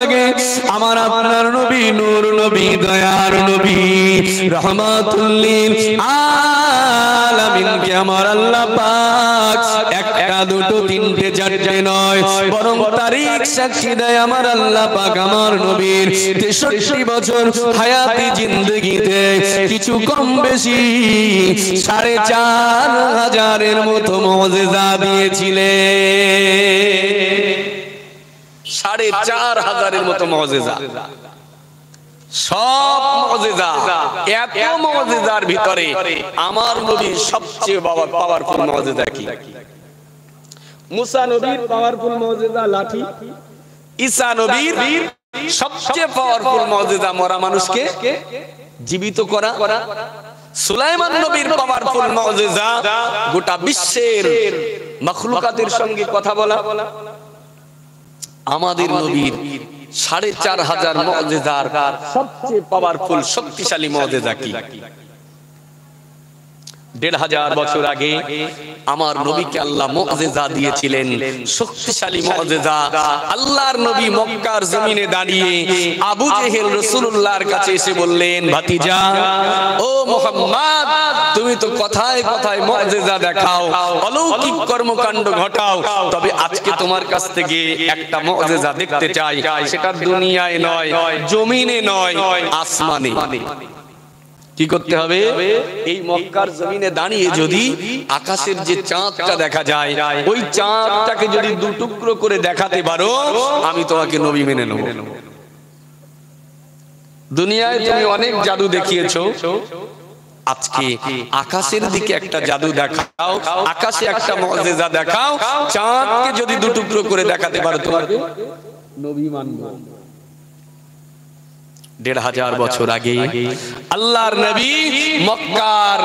আমার আপনার নবী নূর নবী দয়ার নবী রহমাতুল লিল আলামিন কে আমার আল্লাহ পাক একটা দুটো তিনটে চারটে নয় বরং তারিখ সাক্ষী দেয় আমার আল্লাহ পাক আমার নবীর 63 বছর হায়াতি জিন্দেগিতে কিছু কম বেশি 4500 মতো মুজিজা দিয়েছিলেন। 4500 মতো মুজিজা, সব মুজিজা। এত মুজিজার ভিতরে আমার নবীর সবচেয়ে পাওয়ারফুল মুজিজা কি? মুসা নবীর পাওয়ারফুল মুজিজা লাঠি, ঈসা নবীর সবচেয়ে পাওয়ারফুল মুজিজা মরা মানুষকে জীবিত করা, সুলাইমান নবীর পাওয়ারফুল মুজিজা গোটা বিশ্বের মাখলুকাতের সঙ্গে কথা বলা। আমাদের নবীর 4500 মুজিজার সবচেয়ে পাওয়ারফুল শক্তিশালী মুজিজা কি? 1500 বছর আগে আমার নবীকে আল্লাহ মুজিজা দিয়েছিলেন, শক্তিশালী মুজিজা। আল্লাহর নবী মক্কার জমিনে দাঁড়িয়ে আবু জেহেল রাসূলুল্লাহর কাছে এসে বললেন, ভাতিজা ও মুহাম্মদ, তুমি তো কথায় কথায় মুজিজা দেখাও, অলৌকিক কর্মকাণ্ড ঘটাও, তবে আজকে তোমার কাছ থেকে একটা মুজিজা দেখতে চাই। সেটা দুনিয়ায় নয়, জমিনে নয়, আসমানে। কি করতে হবে? এই মক্কার জমিনে দাঁড়িয়ে যদি আকাশের যে চাঁদটা দেখা যায়, ওই চাঁদটাকে যদি দু টুকরো করে দেখাতে পারো, আমি তোমাকে নবী মেনে নেব। দুনিয়ায় তুমি অনেক জাদু দেখিয়েছো, আজকে আকাশের দিকে একটা জাদু দেখাও, আকাশে একটা মুজিজা দেখাও, চাঁদকে যদি দু টুকরো করে দেখাতে পারো, তোমাকে নবী মানব। 1500 বছর আগে আল্লাহর নবী মক্কার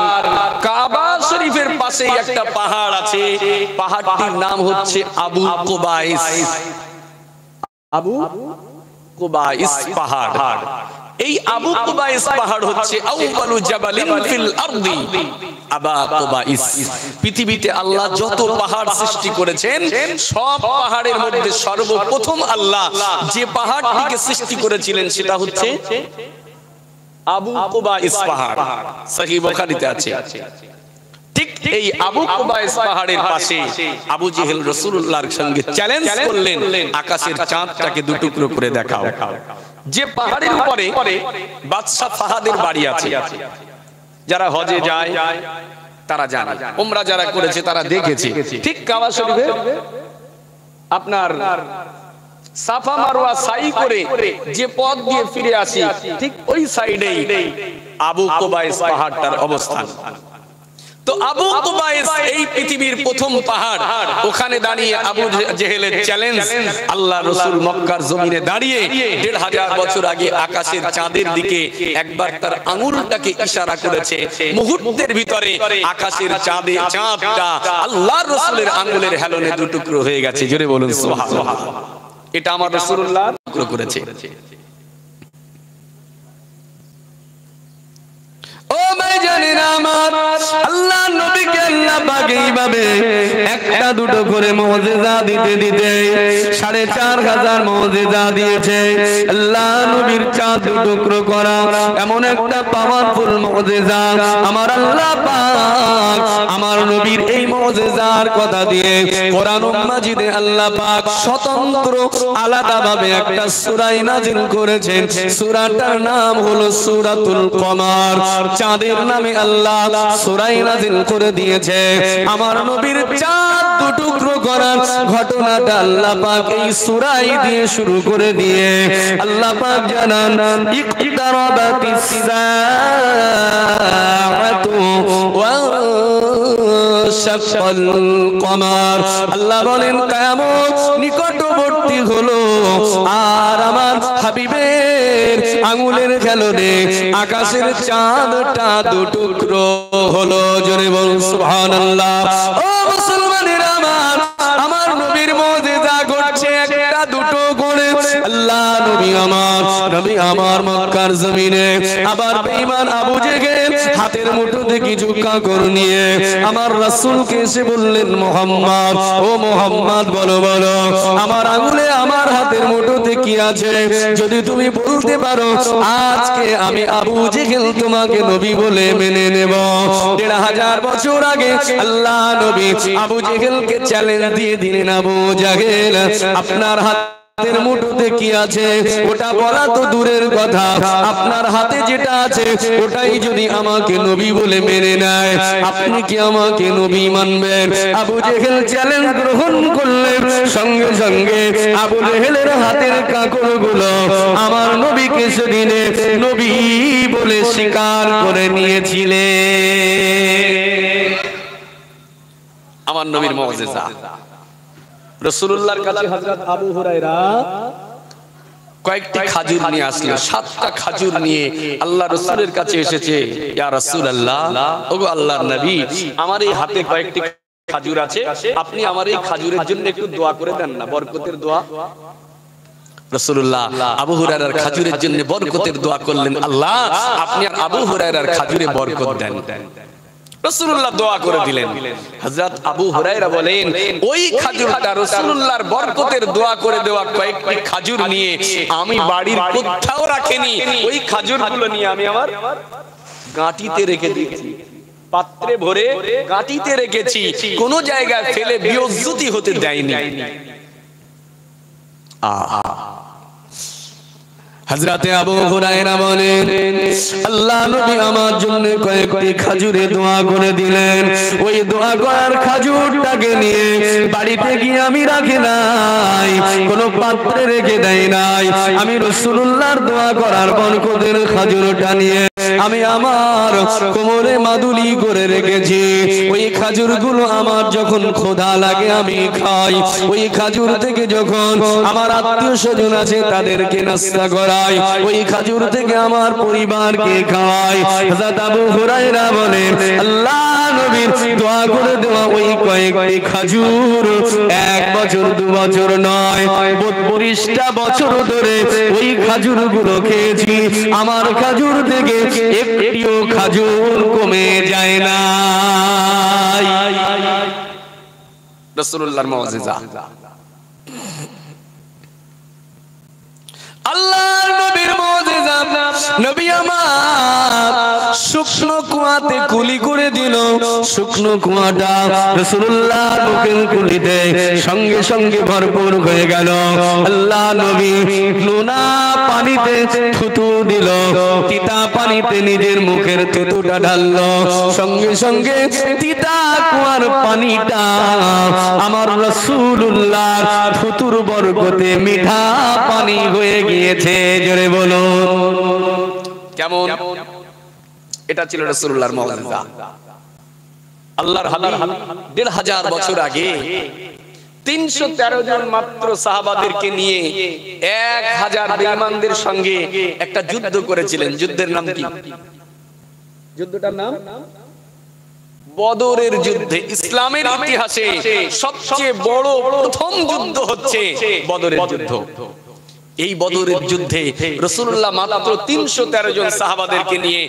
কাবা শরীফের পাশে একটা পাহাড় আছে, পাহাড়টির নাম হচ্ছে আবু কুবাইস। আবু কুবাইস পাহাড়। এই আবু কুবাইস পাহাড় হচ্ছে আউয়ালু জাবালিন ফিল আরদি। আবু কুবাইস, পৃথিবীতে আল্লাহ যত পাহাড় সৃষ্টি করেছেন, সব পাহাড়ের মধ্যে সর্বপ্রথম আল্লাহ যে পাহাড়টিকে সৃষ্টি করেছিলেন সেটা হচ্ছে আবু কুবাইস পাহাড়। সহিহ বুখারীতে আছে। ঠিক এই আবু কুবাইস পাহাড়ের পাশে আবু জেহেল রাসূলুল্লাহর সঙ্গে চ্যালেঞ্জ করলেন, আকাশের চাঁদটাকে দু টুকরো করে দেখাও। যে পাহাড়ের উপরে বাদশা ফাহাদের বাড়ি আছে, যারা হজে যায় তারা জানে, উমরা যারা করেছে তারা দেখেছে। ঠিক কাবা শরীফে আপনার সাফা মারওয়া সাই করে যে পথ দিয়ে ফিরে আসি, ঠিক ওই সাইডেই আবু কুবাইস পাহাড়টার অবস্থান। তো আবু কুবাইস এই পৃথিবীর প্রথম পাহাড়, ওখানে দাঁড়িয়ে আবু জেহেলের চ্যালেঞ্জ। আল্লাহ রাসূল মক্কার জমিনে দাঁড়িয়ে 1500 বছর আগে আকাশের চাঁদের দিকে একবার তার আঙ্গুলটাকে ইশারা করেছে, মুহূর্তের ভিতরে আকাশের চাঁদটা আল্লাহর রাসূলের আঙ্গুলের হেলনে দু টুকরো হয়ে গেছে। জোরে বলুন সুবহানাল্লাহ। এটা আমার রাসূলুল্লাহ টুকরো করেছে। ও ভাই জানেন, আমার আল্লাহ নবীকে আল্লাহ পাক এইভাবে একটা দুটো করে মুজিজা দিতে দিতে 4500 মুজিজা দিয়েছে। আল্লাহ নবীর চাঁদ দু টুকরো করা এমন একটা পাওয়ারফুল মুজিজা আমার আল্লাহ পাক আমার নবীর এই মুজিজার কথা দিয়ে কোরআনুল মাজিদে আল্লাহ পাক স্বতন্ত্র আলাদাভাবে একটা সূরা নাযিল করেছেন। সূরাটার নাম হলো সূরাতুল কমার। চাঁদের নামে আল্লাহ সূরা নাযিল করে দিয়েছে। আমার নবীর চাঁদ দু টুকরো করার ঘটনাটা আল্লাহ পাক এই সূরাই দিয়ে শুরু করে দিয়ে আল্লাহ পাক জানান, ইকতারাবাতিস সাআতু ওয়া শাক্কাল কমার। আল্লাহ বলেন কিয়ামত নিকটবর্তী হলো, আর আমার হাবিবের আঙ্গুলের খেলনে আকাশের চাঁদটা দু টুকরো হলো। জোরে বলুন সুবহানাল্লাহ। ও মুসলমানেরা, আমার নবীর মুজিজা ঘটছে একটা দুটো করে। আল্লাহ নবী আমার মক্কার জমিনে আবার বেঈমান আবু জেহেল হাতের মুঠোতে কিছু কাকড় নিয়ে আমার রাসূলকে এসে বললেন, মুহাম্মদ, ও মুহাম্মদ, বলো বলো আমার আঙুলে আমার হাতের মুঠোতে কি আছে? যদি তুমি বলতে পারো আজকে আমি আবু জেহেল তোমাকে নবী বলে মেনে নেব। 1500 বছর আগে আল্লাহ নবী আবু জেহেলকে চ্যালেঞ্জ দিয়ে দিলেন, আবু জেহেল আপনার হাতের মুঠোতে কি আছে ওটা বলা তো দূরের কথা, আপনার হাতে যেটা আছে ওটাই যদি আমাকে নবী বলে মেনে নেয় আপনি কি আমাকে নবী মানবেন? আবু জেহেল চ্যালেঞ্জ গ্রহণ করলেন। সঙ্গে সঙ্গে আবু জেহেলের হাতের কাকড়গুলো আমার নবীকে সেদিনে নবী বলে স্বীকার করে নিয়েছিলেন। আমার নবীর মুজিজা। রাসূলুল্লাহর কাছে হযরত আবু হুরায়রা কয়েকটি খাজুর নিয়ে আসলো। 7টা খাজুর নিয়ে আল্লাহ রাসূলের কাছে এসেছে। ইয়া রাসূলুল্লাহ, ওগো আল্লাহর নবী, আমার এই হাতে কয়েকটি খাজুর আছে, আপনি আমার এই খাজুরের জন্য একটু দোয়া করে দেন না, বরকতের দোয়া। রাসূলুল্লাহ আবু হুরায়রার খাজুরের জন্য বরকতের দোয়া করলেন, আল্লাহ আপনি আর আবু হুরায়রার খাজুরে বরকত দেন। রাসূলুল্লাহ দোয়া করে দিলেন। হযরত আবু হুরায়রা বলেন, ওই খাজুরটা রাসূলুল্লাহর বরকতের দোয়া করে দেওয়া কয়েকটি খাজুর নিয়ে আমি বাড়ির কোথাও রাখিনি, ওই খাজুরগুলো নিয়ে আমি আমার গাঁটিতে রেখে দিয়েছি, পাত্রে ভরে গাঁটিতে রেখেছি, কোন জায়গায় ফেলে বিয়জ্জতি হতে দেয়নি। হযরতে আবু হুরায়রা বলেন, আল্লাহ নবী আমার জন্য কয়েকটি খাজুরে দোয়া করে দিলেন। ওই দোয়া করার খাজুরটাকে নিয়ে বাড়িতে গিয়ে আমি রাখি নাই, কোন পাত্রে রেখে দেই নাই, আমি রাসূলুল্লাহর দোয়া করার বরকতের খাজুরটা নিয়ে আমি আমার কোমরে মাদুলি করে রেখেছি। ওই খাজুরগুলো আমার যখন ক্ষুধা লাগে আমি খাই, ওই খাজুর থেকে যখন আমার আত্মীয় স্বজন আছে তাদেরকে নাস্তা করাই, ওই খাজুর থেকে আমার পরিবারকে খাওয়াই। হযরত আবু হুরায়রা বলেন, আল্লাহ নবীর দোয়া করে দেওয়া ওই কয়েকটি খাজুর 1 বছর 2 বছর নয়, 42টা বছর ধরে ওই খাজুরগুলো খেয়েছি। আমার খাজুর থেকে একটিও খাজুর কমে যায় না। রাসূলুল্লাহর মুজিজা। আল্লাহর নবীর মুজিজা। নবী আমার শুকনো কুয়াতে কুলি করে দিল। শুকনো কুয়াটা রাসূলুল্লাহর মুখের কুলিতে সঙ্গে সঙ্গে ভরপুর হয়ে গেল। আল্লাহ নবী নোনা পানিতে থুতু দিল, তিতা পানিতে নিজের মুখের থুতুটা ঢাললো, সঙ্গে সঙ্গে তিতা কুয়ার পানিটা আমার রাসূলুল্লাহর থুতুর বরকতে মিঠা পানি হয়ে গিয়েছে। জোরে বলুন কেমন? এটা ছিল রাসূলুল্লাহর মুজিজা। আল্লাহর হাবিব 1500 বছর আগে 313 জন মাত্র সাহাবাদেরকে নিয়ে 1000 বেঈমানদের সঙ্গে একটা যুদ্ধ করেছিলেন। যুদ্ধের নাম কি? যুদ্ধটার নাম বদরের যুদ্ধে। ইসলামের ইতিহাসে সবচেয়ে বড় প্রথম যুদ্ধ হচ্ছে বদরের যুদ্ধ। এই বদরের যুদ্ধে রাসূলুল্লাহ মাত্র 313 জন সাহাবাদেরকে নিয়ে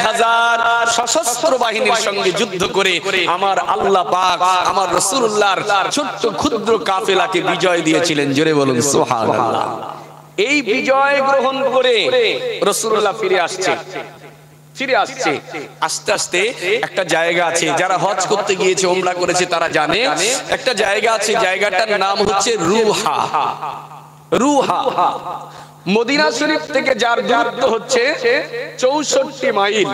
1000 সশস্ত্র বাহিনীর সঙ্গে যুদ্ধ করে আমার আল্লাহ পাক আমার রাসূলুল্লাহর ছোট্ট ক্ষুদ্র কাফেলাকে বিজয় দিয়েছিলেন। জোরে বলুন সুবহানাল্লাহ। এই বিজয় গ্রহণ করে রাসূলুল্লাহ ফিরে আসছে। আস্তে আস্তে একটা জায়গা আছে, যারা হজ করতে গিয়েছে, উমরা করেছে তারা জানে, একটা জায়গা আছে, জায়গাটার নাম হচ্ছে রুহা। রুহা মদিনা শরীফ থেকে যার দূরত্ব হচ্ছে 64 মাইল।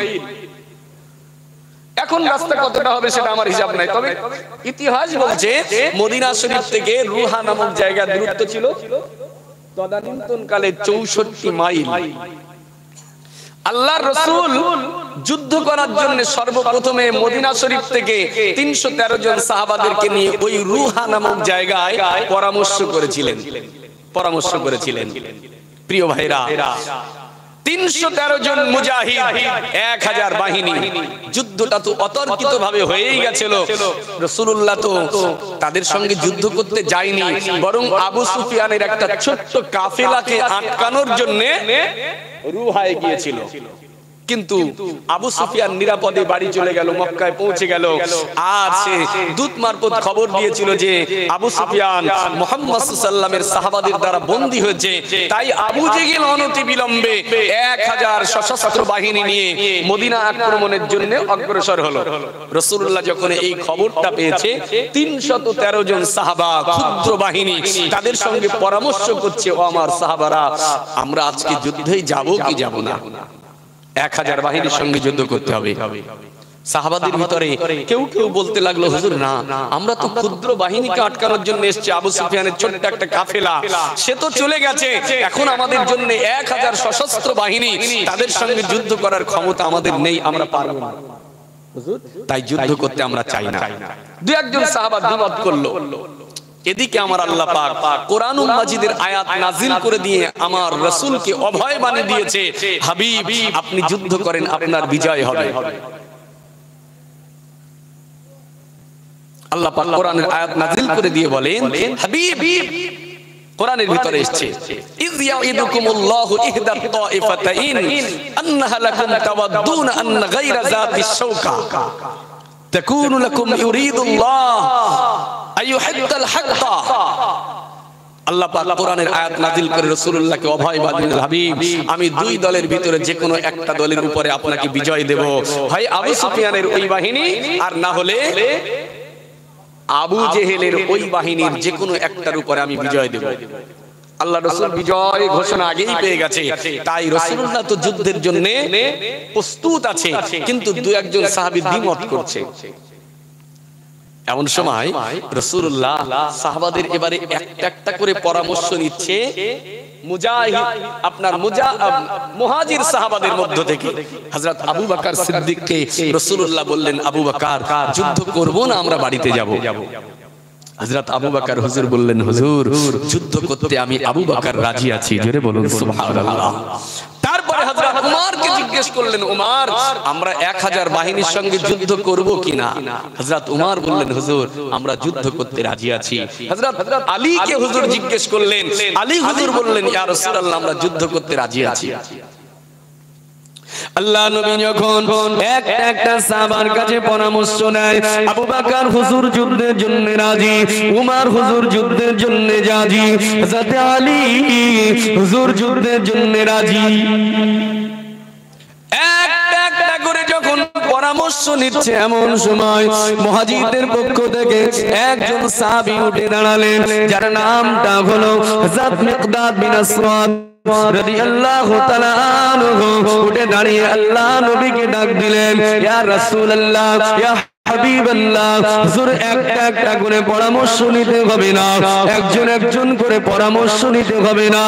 এখন রাস্তা কতটা হবে সেটা আমার হিসাব নাই, তবে ইতিহাস বলছে মদিনা শরীফ থেকে রুহা নামক জায়গার দূরত্ব ছিল তদানীন্তন কালে 64 মাইল। আল্লাহর রাসূল যুদ্ধ করার জন্য সর্বপ্রথমে মদিনা শরীফ থেকে 313 জন সাহাবাদেরকে নিয়ে ওই রুহা নামক জায়গায় পরামর্শ করেছিলেন। প্রিয় ভাইরা, 313 জন মুজাহিদ, 1000 বাহিনী। যুদ্ধটা তো অতর্কিত ভাবে হয়েই গেছিল। রাসূলুল্লাহ তো তাদের সঙ্গে যুদ্ধ করতে যায়নি, বরং আবু সুফিয়ানের একটা ছোট্ট কাফেলাকে আটকানোর জন্য রুহায় গিয়েছিল। কিন্তু আবু সুফিয়ান নিরাপদে বাড়ি চলে গেল, মক্কায় পৌঁছে গেল। আর সে দূত মারফত খবর দিয়েছিল যে আবু সুফিয়ান মুহাম্মদ সাল্লাল্লাহু আলাইহি ওয়াসাল্লামের সাহাবাদের দ্বারা বন্দী হয়েছে। তাই আবু জেহেল অনতি বিলম্বে 1000 সশস্ত্র বাহিনী নিয়ে মদিনা আক্রমণের জন্য অগ্রসর হলো। রাসূলুল্লাহ যখন এই খবরটা পেয়েছে, 313 জন সাহাবা, ক্ষুদ্র বাহিনী, তাদের সঙ্গে পরামর্শ করছে, ও আমার সাহাবারা, আমরা আজকে যুদ্ধে যাব কি যাব না? 1000 বাহিনীর সঙ্গে যুদ্ধ করতে হবে। সাহাবাদের ভিতরে কেউ কেউ বলতে লাগলো, হুজুর না, আমরা তো ক্ষুদ্র বাহিনীকে আটকানোর জন্য এসেছি। আবু সুফিয়ানের ছোট্ট একটা কাফেলা, সে তো চলে গেছে। এখন আমাদের জন্য 1000 সশস্ত্র বাহিনী, তাদের সঙ্গে যুদ্ধ করার ক্ষমতা আমাদের নেই, আমরা পারবো না, তাই যুদ্ধ করতে আমরা চাই না। দুই একজন সাহাবা দ্বিমত করলো। এদিকে আমার আল্লাহ পাক কোরআনুল মাজিদের আয়াত নাজিল করে দিয়ে আমার রাসূলকে অভয় বাণী দিয়েছে, হাবিব আপনি যুদ্ধ করেন, আপনার বিজয় হবে। আল্লাহ পাক কোরআনের আয়াত নাজিল করে দিয়ে বলেন, হাবিব, কোরআনের ভিতরে এসেছে, ইয ইয়াইদুকুমুল্লাহু ইহদা তাইফাতাইন আন্নাহা লাকুম তাওয়াদ্দুনা আন্না গায়রা যাতিশ শাওকা তাকুনু লাকুম ইউরিদুল্লাহ আইয়ুহিদ্দাল হাক্কা। আল্লাহ পাক কোরআনের আয়াত নাজিল করে রাসূলুল্লাহকে অভয় বাণী দিলেন, হাবিব আমি দুই দলের ভিতরে যে কোনো একটা দলের উপরে আপনাকে বিজয় দেব, হয় আবু সুফিয়ানের ওই বাহিনী, আর না হলে আবু জেহেলের ওই বাহিনীর যে কোনো একটার উপরে আমি বিজয় দেব। আল্লাহ রাসূল বিজয় ঘোষণা আগেই পেয়ে গেছে, তাই রাসূলুল্লাহ তো যুদ্ধের জন্য প্রস্তুত আছে, কিন্তু দুই একজন সাহাবী দ্বিমত করছে। এমন সময় রাসূলুল্লাহ সাহাবাদের এবারে একটা একটা করে পরামর্শ নিচ্ছে। মুহাজির সাহাবাদের মধ্য থেকে হযরত আবু বকর সিদ্দিককে রাসূলুল্লাহ বললেন, আবু বকর যুদ্ধ করব না, আমরা বাড়িতে যাব। হযরত আবু বকর হুজুর বললেন, হুজুর যুদ্ধ করতে আমি আবু বকর রাজি আছি, জোরে বলুন সুবহানাল্লাহ। তারপরে হযরত উমরকে জিজ্ঞেস করলেন, উমর আমরা 1000 বাহিনীর সঙ্গে যুদ্ধ করব কিনা? হযরত উমর বললেন, হুজুর আমরা যুদ্ধ করতে রাজি আছি। হযরত আলীকে হুজুর জিজ্ঞেস করলেন, আলী হুজুর বললেন, ইয়া রাসূলুল্লাহ আমরা যুদ্ধ করতে রাজি আছি। আল্লাহ নবী যখন একটা সাহাবার কাছে পরামর্শ নেয়, আবু বকর হুজুর যুদ্ধের জন্য রাজি, উমর হুজুর যুদ্ধের জন্য রাজি, হযরত আলী হুজুর যুদ্ধের জন্য রাজি। একটা করে যখন পরামর্শ নিচ্ছে, এমন সময় মুহাজিরদের পক্ষ থেকে একজন সাহাবী উঠে দাঁড়ালেন, যার নামটা হলো হযরত মিকদাদ বিন আসওয়াদ রাদিয়াল্লাহু তাআলা আনহু। উঠে দাঁড়িয়ে আল্লাহ নবীকে ডাক দিলেন, ইয়া রাসূলুল্লাহ, ইয়া হাবিবাল্লাহ, হুজুর একটা একটা করে পরামর্শ নিতে হবে না, একজন একজন করে পরামর্শ নিতে হবে না।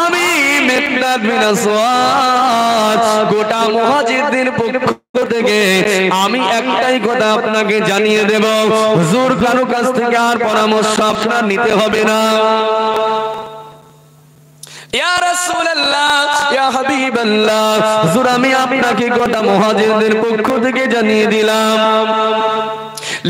আমি মিকদাদ বিন আসওয়াদ গোটা মুহাজিরদের পক্ষ থেকে আমি একটাই কথা আপনাকে জানিয়ে দেব, হুজুর কারো কাছ থেকে আর পরামর্শ আপনার নিতে হবে না। ইয়া রাসূলুল্লাহ, ইয়া হাবিবাল্লাহ, হুজুর আমি আপনাকে গোটা মুহাজিরদের পক্ষ থেকে জানিয়ে দিলাম,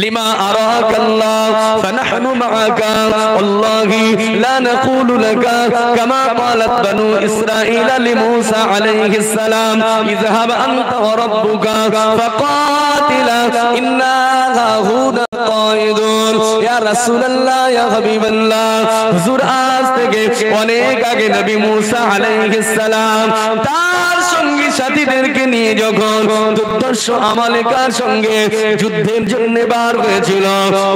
লিমা আরাকাল্লাহ ফানাহনু মাআকা ওয়াল্লাহি লা নাকুলু লাকা কামা ক্বালাত বানু ইসরাঈল লিমূসা আলাইহিস সালাম ইযহাব আনতা ওয়া রাব্বুকা ফাকাতিলা ইন্না লাহুনা কায়িদুন। ইয়া রাসূলুল্লাহ, ইয়া হাবিবাল্লাহ, হুজুর আজ থেকে অনেক আগে নবী মূসা আলাইহিস সালাম তার সঙ্গী সাথীদেরকে নিয়ে যখন দুর্ধর্ষ আমালেকার সঙ্গে যুদ্ধের জন্য বার হয়েছিল,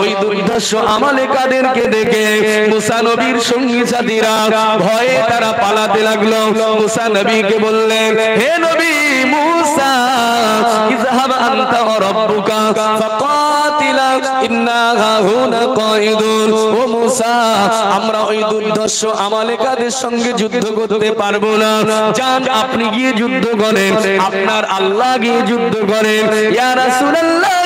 ওই দুর্ধর্ষ আমালেকাদেরকে দেখে মূসা নবীর সঙ্গী সাথীরা ভয়ে তারা পালাতে লাগলো। মূসা নবীকে বললেন, হে নবী মূসা, ইযহাব আনতা ওয়া রাব্বুকা ফাকাতিলা ইন্না হাহুনা কায়িদুন। ও মুসা, আমরা ওই দুর্ধর্ষ আমালেকাদের সঙ্গে যুদ্ধ করতে পারবো না। যান, আপনি গিয়ে যুদ্ধ করেন, আপনার আল্লাহ গিয়ে যুদ্ধ করেন। ইয়া রাসূলুল্লাহ,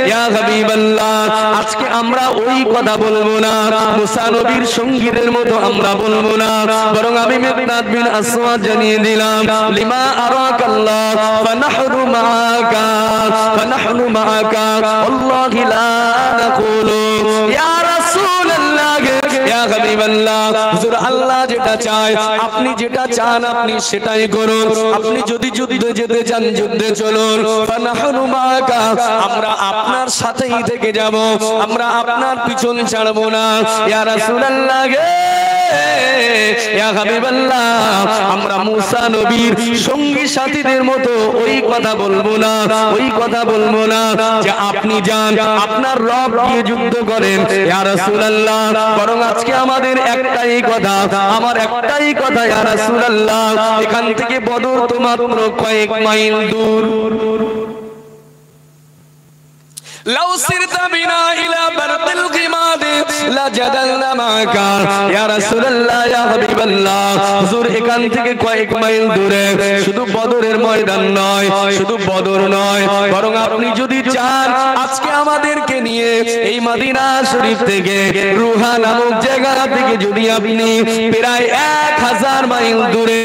ইয়া হাবিবাল্লাহ, আজকে আমরা ওই কথা বলবো না, মুসা নবীর সঙ্গীদের মতো আমরা বলবো না, বরং আমি মিকদাদ বিন আসওয়াদ জানিয়ে দিলাম, লিমা আরাকাল্লাহ ফানাহরু মাআকা ফানাহনু মাআকা আল্লাহি লা নাকুলু ইয়া রাসূলুল্লাহ, ইয়া হাবিবাল্লাহ, হুজুর আল্লাহ যেটা চায়, আপনি যেটা চান আপনি সেটাই করুন। আপনি যদি যুদ্ধে যেতে চান যুদ্ধে চলুন, ফানাহনু মাআকা, আমরা আপনার সাথেই থেকে যাব, আমরা আপনার পিছন ছাড়বো না। ইয়া রাসূলুল্লাহ, ইয়া হাবিবাল্লাহ, আমরা মুসা নবীর সঙ্গী সাথীদের মতো ওই কথা বলবো না, ওই কথা বলবো না যে আপনি যান আপনার রব গিয়ে যুদ্ধ করেন। ইয়া রাসূলুল্লাহ, বরং আজকে আমাদের একটাই কথা, আমার একটাই কথা, ইয়া রাসূলুল্লাহ, এখান থেকে বদর তো মাত্র কয়েক মাইল দূর। লাউ সিরতা বিনা ইলা বারতিল গিমাদ লাজাদালনা মাকা, ইয়া রাসূলুল্লাহ, ইয়া হাবিবাল্লাহ, হুজুর এখান থেকে কয়েক মাইল দূরে, শুধু বদরের ময়দান নয়, শুধু বদর নয়, বরং আপনি যদি চান আজকে আমাদেরকে নিয়ে এই মদিনা শরীফ থেকে রুহা নামক জায়গা থেকে যদি আপনি প্রায় 1000 মাইল দূরে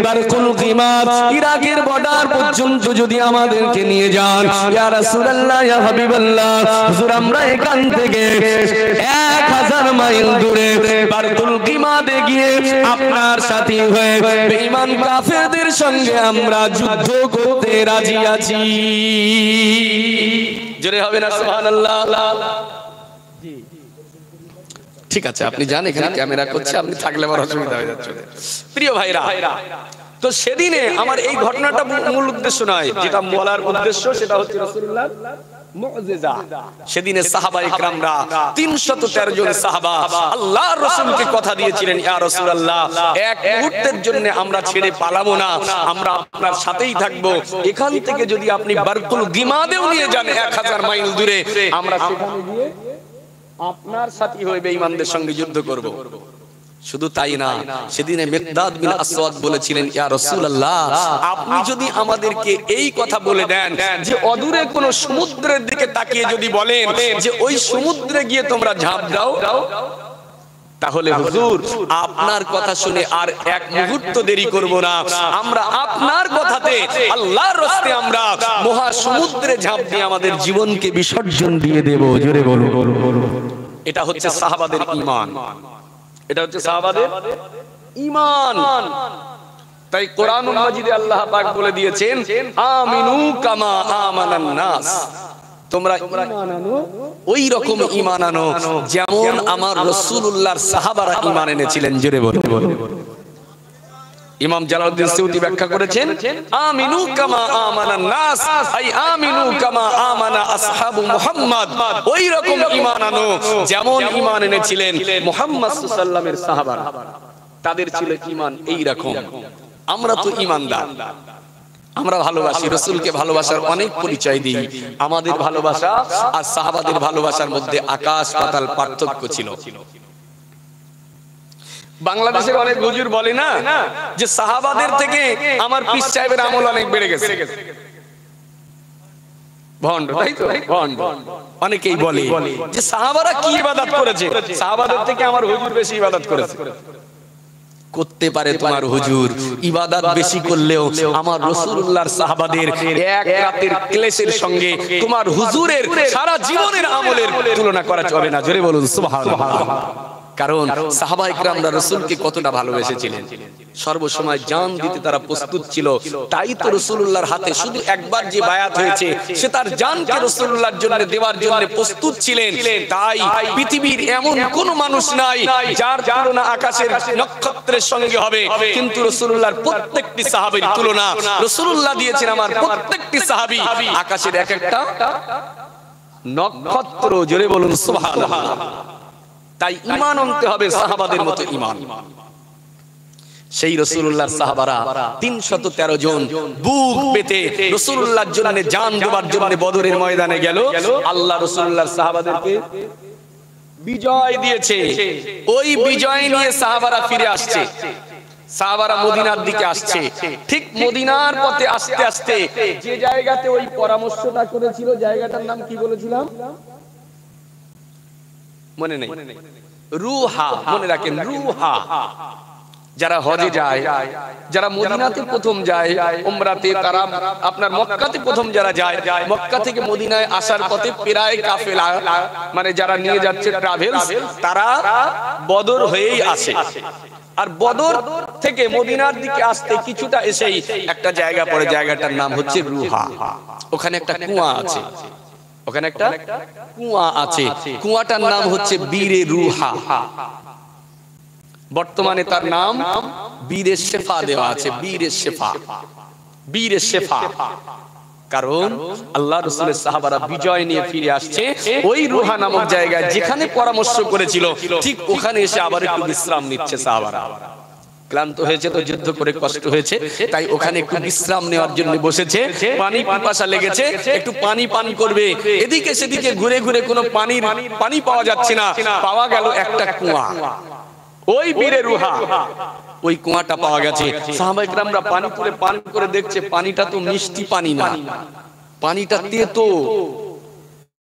বারকুল গিমাদ ইরাকের বর্ডার পর্যন্ত যদি আমাদেরকে নিয়ে যান, ইয়া রাসূলুল্লাহ, ইয়া হাবিবাল্লাহ, হুজুর আমরা এখান থেকে 1000 মাইল দূরে বারকুল গিমাদে গিয়ে আপনার সাথী হয়ে বেঈমান কাফেরদের সঙ্গে আমরা যুদ্ধ করতে রাজি আছি। জোরে হবে না সুবহানাল্লাহ? ঠিক আছে, আপনি জানেন এখানে ক্যামেরা করছে, আপনি থাকলে আমার অসুবিধা হয়ে যাচ্ছে। প্রিয় ভাইরা, তো সেদিনে আমার এই ঘটনাটা মূল উদ্দেশ্য নয়, যেটা বলার উদ্দেশ্য সেটা হচ্ছে রাসূলুল্লাহর মুজিজা। সেদিনে সাহাবায়ে কেরামরা 313 জন সাহাবা আল্লাহর রাসূলকে কথা দিয়েছিলেন, ইয়া রাসূলুল্লাহ, এক মুহূর্তের জন্য আমরা ছেড়ে পালাবো না, আমরা আপনার সাথেই থাকবো। এখান থেকে যদি আপনি বারকুল গিমাদেও নিয়ে যান 1000 মাইল দূরে, আমরা সেখানে গিয়ে আপনার সাথী হয়ে বেঈমানদের সঙ্গে যুদ্ধ করব। শুধু তাই না, সেদিনে মিকদাদ বিন আসওয়াদ বলেছিলেন, ইয়া রাসূলুল্লাহ, আপনি যদি আমাদেরকে এই কথা বলে দেন যে অদূরে কোন সমুদ্রের দিকে তাকিয়ে যদি বলেন যে ওই সমুদ্রে গিয়ে তোমরা ঝাঁপ দাও, তাহলে হুজুর আপনার কথা শুনে আর এক মুহূর্ত দেরি করব না, আমরা আপনার কথাতে আল্লাহর রাস্তায় আমরা মহা সমুদ্রে ঝাঁপ দিয়ে আমাদের জীবনকে বিসর্জন দিয়ে দেব। জোরে বলো। এটা হচ্ছে সাহাবাদের ঈমান, এটা হচ্ছে সাহাবাদের ঈমান। তাই কোরআনুল মাজিদে আল্লাহ পাক বলে দিয়েছেন, আমিনু কামা আমানান নাস, তোমরা ঈমান আনো ওই রকম ঈমান আনো যেমন আমার রাসূলুল্লাহর সাহাবারা ঈমান এনেছিলেন। জোরে বলো। ইমাম জালালউদ্দিন সিউতি ব্যাখ্যা করেছেন, আমিনু কামা আমানান নাস, আই আমিনু কামা আমানা আসহাবু মুহাম্মদ, ওই রকম ঈমান আনো যেমন ঈমান এনেছিলেন মুহাম্মদ সাল্লাল্লাহু আলাইহি ওয়াসাল্লামের সাহাবারা, তাদের ছিল ঈমান এই রকম। আমরা তো ঈমানদার, আমরা ভালোবাসি রাসূলকে, ভালোবাসার অনেক পরিচয় দিই। আমাদের ভালোবাসা আর সাহাবাদের ভালোবাসার মধ্যে আকাশ পাতাল পার্থক্য ছিল। বাংলাদেশের অনেক হুজুর বলে না যে সাহাবাদের থেকে আমার পীর সাহেবের আমল অনেক বেড়ে গেছে। ভণ্ড, তাই তো? ভণ্ড অনেকেই বলে যে সাহাবারা কি ইবাদত করেছে, সাহাবাদের থেকে আমার হুজুর বেশি ইবাদত করেছে। করতে পারে তোমার হুজুর ইবাদত বেশি করলেও আমার রাসূলুল্লাহর সাহাবাদের এক রাতের ক্লেশের সঙ্গে তোমার হুজুরের সারা জীবনের আমলের তুলনা করা যাবে না। জোরে বলুন সুবহানাল্লাহ। কারণ সাহাবায়ে কেরামরা রাসূলকে কতটা ভালোবেসেছিলেন, সর্বসময় জান দিতে তারা প্রস্তুত ছিল। তাই তো রাসূলুল্লাহর হাতে শুধু একবার যে বায়াত হয়েছে, সে তার জানকে রাসূলুল্লাহর জন্য দেওয়ার জন্য প্রস্তুত ছিলেন। তাই পৃথিবীর এমন কোন মানুষ নাই যার তুলনা আকাশের নক্ষত্রের সঙ্গে হবে, কিন্তু রাসূলুল্লাহর প্রত্যেকটি সাহাবীর তুলনা রাসূলুল্লাহ দিয়েছেন আমার প্রত্যেকটি সাহাবী আকাশের এক একটা নক্ষত্র। জোরে বলুন সুবহানাল্লাহ। তাই ঈমান আনতে হবে সাহাবাদের মতো ঈমান। সেই রাসূলুল্লাহর সাহাবারা 313 জন বুক পেতে রাসূলুল্লাহর জন্য জান দেওয়ার জন্য বদরের ময়দানে গেল। আল্লাহ রাসূলুল্লাহর সাহাবাদেরকে বিজয় দিয়েছে। ওই বিজয় নিয়ে সাহাবারা ফিরে আসছে, সাহাবারা মদিনার দিকে আসছে। ঠিক মদিনার পথে আস্তে আস্তে যে জায়গাতে ওই পরামর্শটা করেছিল, জায়গাটার নাম কি বলেছিলাম মনে নেই, রুহা, মনে রাখেন রুহা। যারা হজে যায়, যারা মদিনাতে প্রথম যায় উমরাতে, তারা আপনার মক্কাতে প্রথম যারা যায়, মক্কা থেকে মদিনায় আসার পথে প্রায় কাফেলা মানে যারা নিয়ে যাচ্ছে ট্রাভেলস, তারা বদর হয়েই আসে। আর বদর থেকে মদিনার দিকে আসতে কিছুটা এসেই একটা জায়গা পড়ে, জায়গাটার নাম হচ্ছে রুহা। ওখানে একটা কুয়া আছে, ওখানে একটা কুয়া আছে, কুয়াটার নাম হচ্ছে বীরে রুহা। বর্তমানে তার নাম বীরে শেফা দেওয়া আছে, বীরে শেফা, বীরে শেফা। কারণ আল্লাহ রাসূলের সাহাবারা বিজয় নিয়ে ফিরে আসছে ওই রুহা নামক জায়গায়, যেখানে পরামর্শ করেছিল ঠিক ওখানে এসে আবার একটু বিশ্রাম নিচ্ছে সাহাবারা। ক্লান্ত হয়েছে তো, যুদ্ধ করে কষ্ট হয়েছে, তাই ওখানে একটু বিশ্রাম নেওয়ার জন্য বসেছে। পানি পিপাসা লেগেছে, একটু পানি পান করবে। এদিকে সেদিকে ঘুরে ঘুরে কোনো পানি পাওয়া যাচ্ছে না। পাওয়া গেল একটা কুয়া, ওই বীরে রুহা, ওই কুয়াটা পাওয়া গেছে। সাহাবায়ে কেরামরা পানি তুলে পান করে দেখছে পানিটা তো মিষ্টি পানি না, পানিটা তেতো।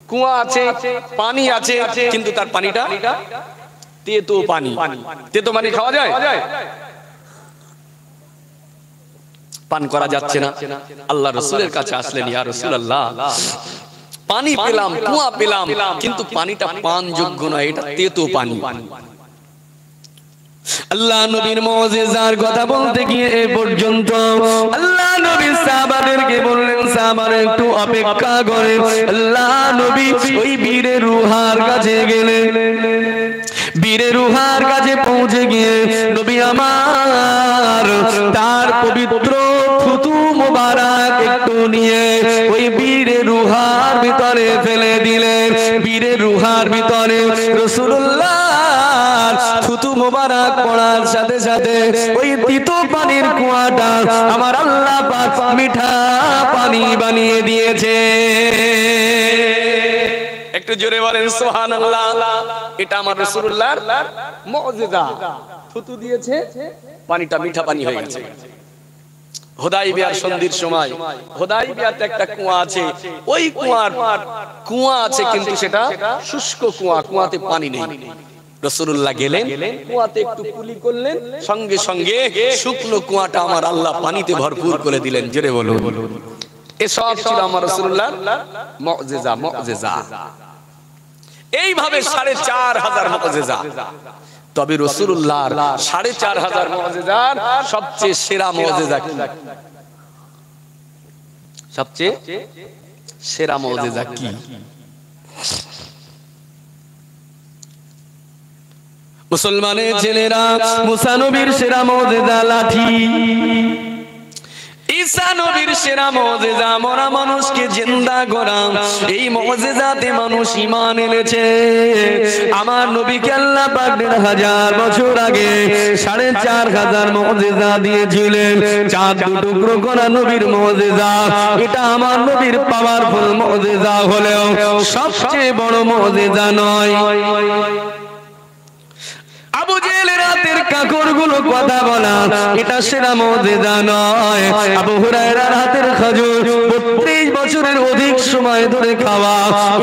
কুয়া আছে, পানি আছে, কিন্তু তার পানিটা তেতো পানি। তেতো পানি খাওয়া যায়? পান করা যাচ্ছে না। আল্লাহ রাসূলের কাছে আসলেন, ইয়া রাসূলুল্লাহ, পানি পেলাম, কুয়া পেলাম, কিন্তু পানিটা পান যোগ্য নয়, এটা তেতো পানি। আল্লাহ নবীর মুজিজার কথা বলতে গিয়ে এ পর্যন্ত আল্লাহ নবী সাহাবাদেরকে বললেন, সাহাবারা একটু অপেক্ষা করে। আল্লাহ নবী ওই বীরে রুহার কাছে গেলেন। বীরে রুহার কাছে পৌঁছে গিয়ে নবী আমার তার পবিত্র থুতু মোবারক একটু নিয়ে ওই বীরে রুহার ভিতরে ফেলে দিলেন। বীরে রুহার ভিতরে রাসূলুল্লাহ থুতু মোবারক পড়ার সাথে সাথে ওই তিতো পানির কুয়াটা আমার আল্লাহ পাক মিঠা পানি বানিয়ে দিয়েছে। একটু জোরে বলেন সুবহানাল্লাহ। এটা আমার রাসূলুল্লাহর মুজিজা। থুতু দিয়েছে, পানিটা মিঠা পানি হয়ে গেছে। হুদায়বিয়ার সন্ধির সময় হুদায়বিয়াতে একটা কুয়া আছে, ওই কুয়া আছে কিন্তু সেটা শুষ্ক কুয়া, কুয়াতে পানি নেই। রাসূলুল্লাহ গেলেন, কুয়াতে একটু কুলি করলেন, সঙ্গে সঙ্গে শুকনো কুয়াটা আমার আল্লাহ পানিতে ভরপুর করে দিলেন। জোরে বলুন। এসব ছিল আমার রাসূলুল্লাহর মুজিজা, মুজিজা। এইভাবে 4500 মুজিজা। তবে রাসূলুল্লাহর 4500 মুজিজার সবচেয়ে সেরা মুজিজা কি? সবচেয়ে সেরা মুজিজা কি? মুসলমানের ছেলেরা, মুসা নবীর সেরা মুজিজা লাঠি, ঈসা নবীর সেরা মুজিজা মরা মানুষকে জিন্দা করা। এই মুজিজাতে মানুষ ঈমান এনেছে। আমার নবীকে আল্লাহ পাক 1000 বছর আগে 4500 মুজিজা দিয়েছিলেন। চাঁদ টুকরো করা নবীর মুজিজা, এটা আমার নবীর পাওয়ারফুল মুজিজা হলেও সবচেয়ে বড় মুজিজা নয়। আবু জেহেলের রাতের কাকড়গুলো কথা বলা, এটা সেরা মুজিজা নয়। আবু হুরায়রার হাতের খেজুর 32 বছরের অধিক সময় ধরে খাওয়া,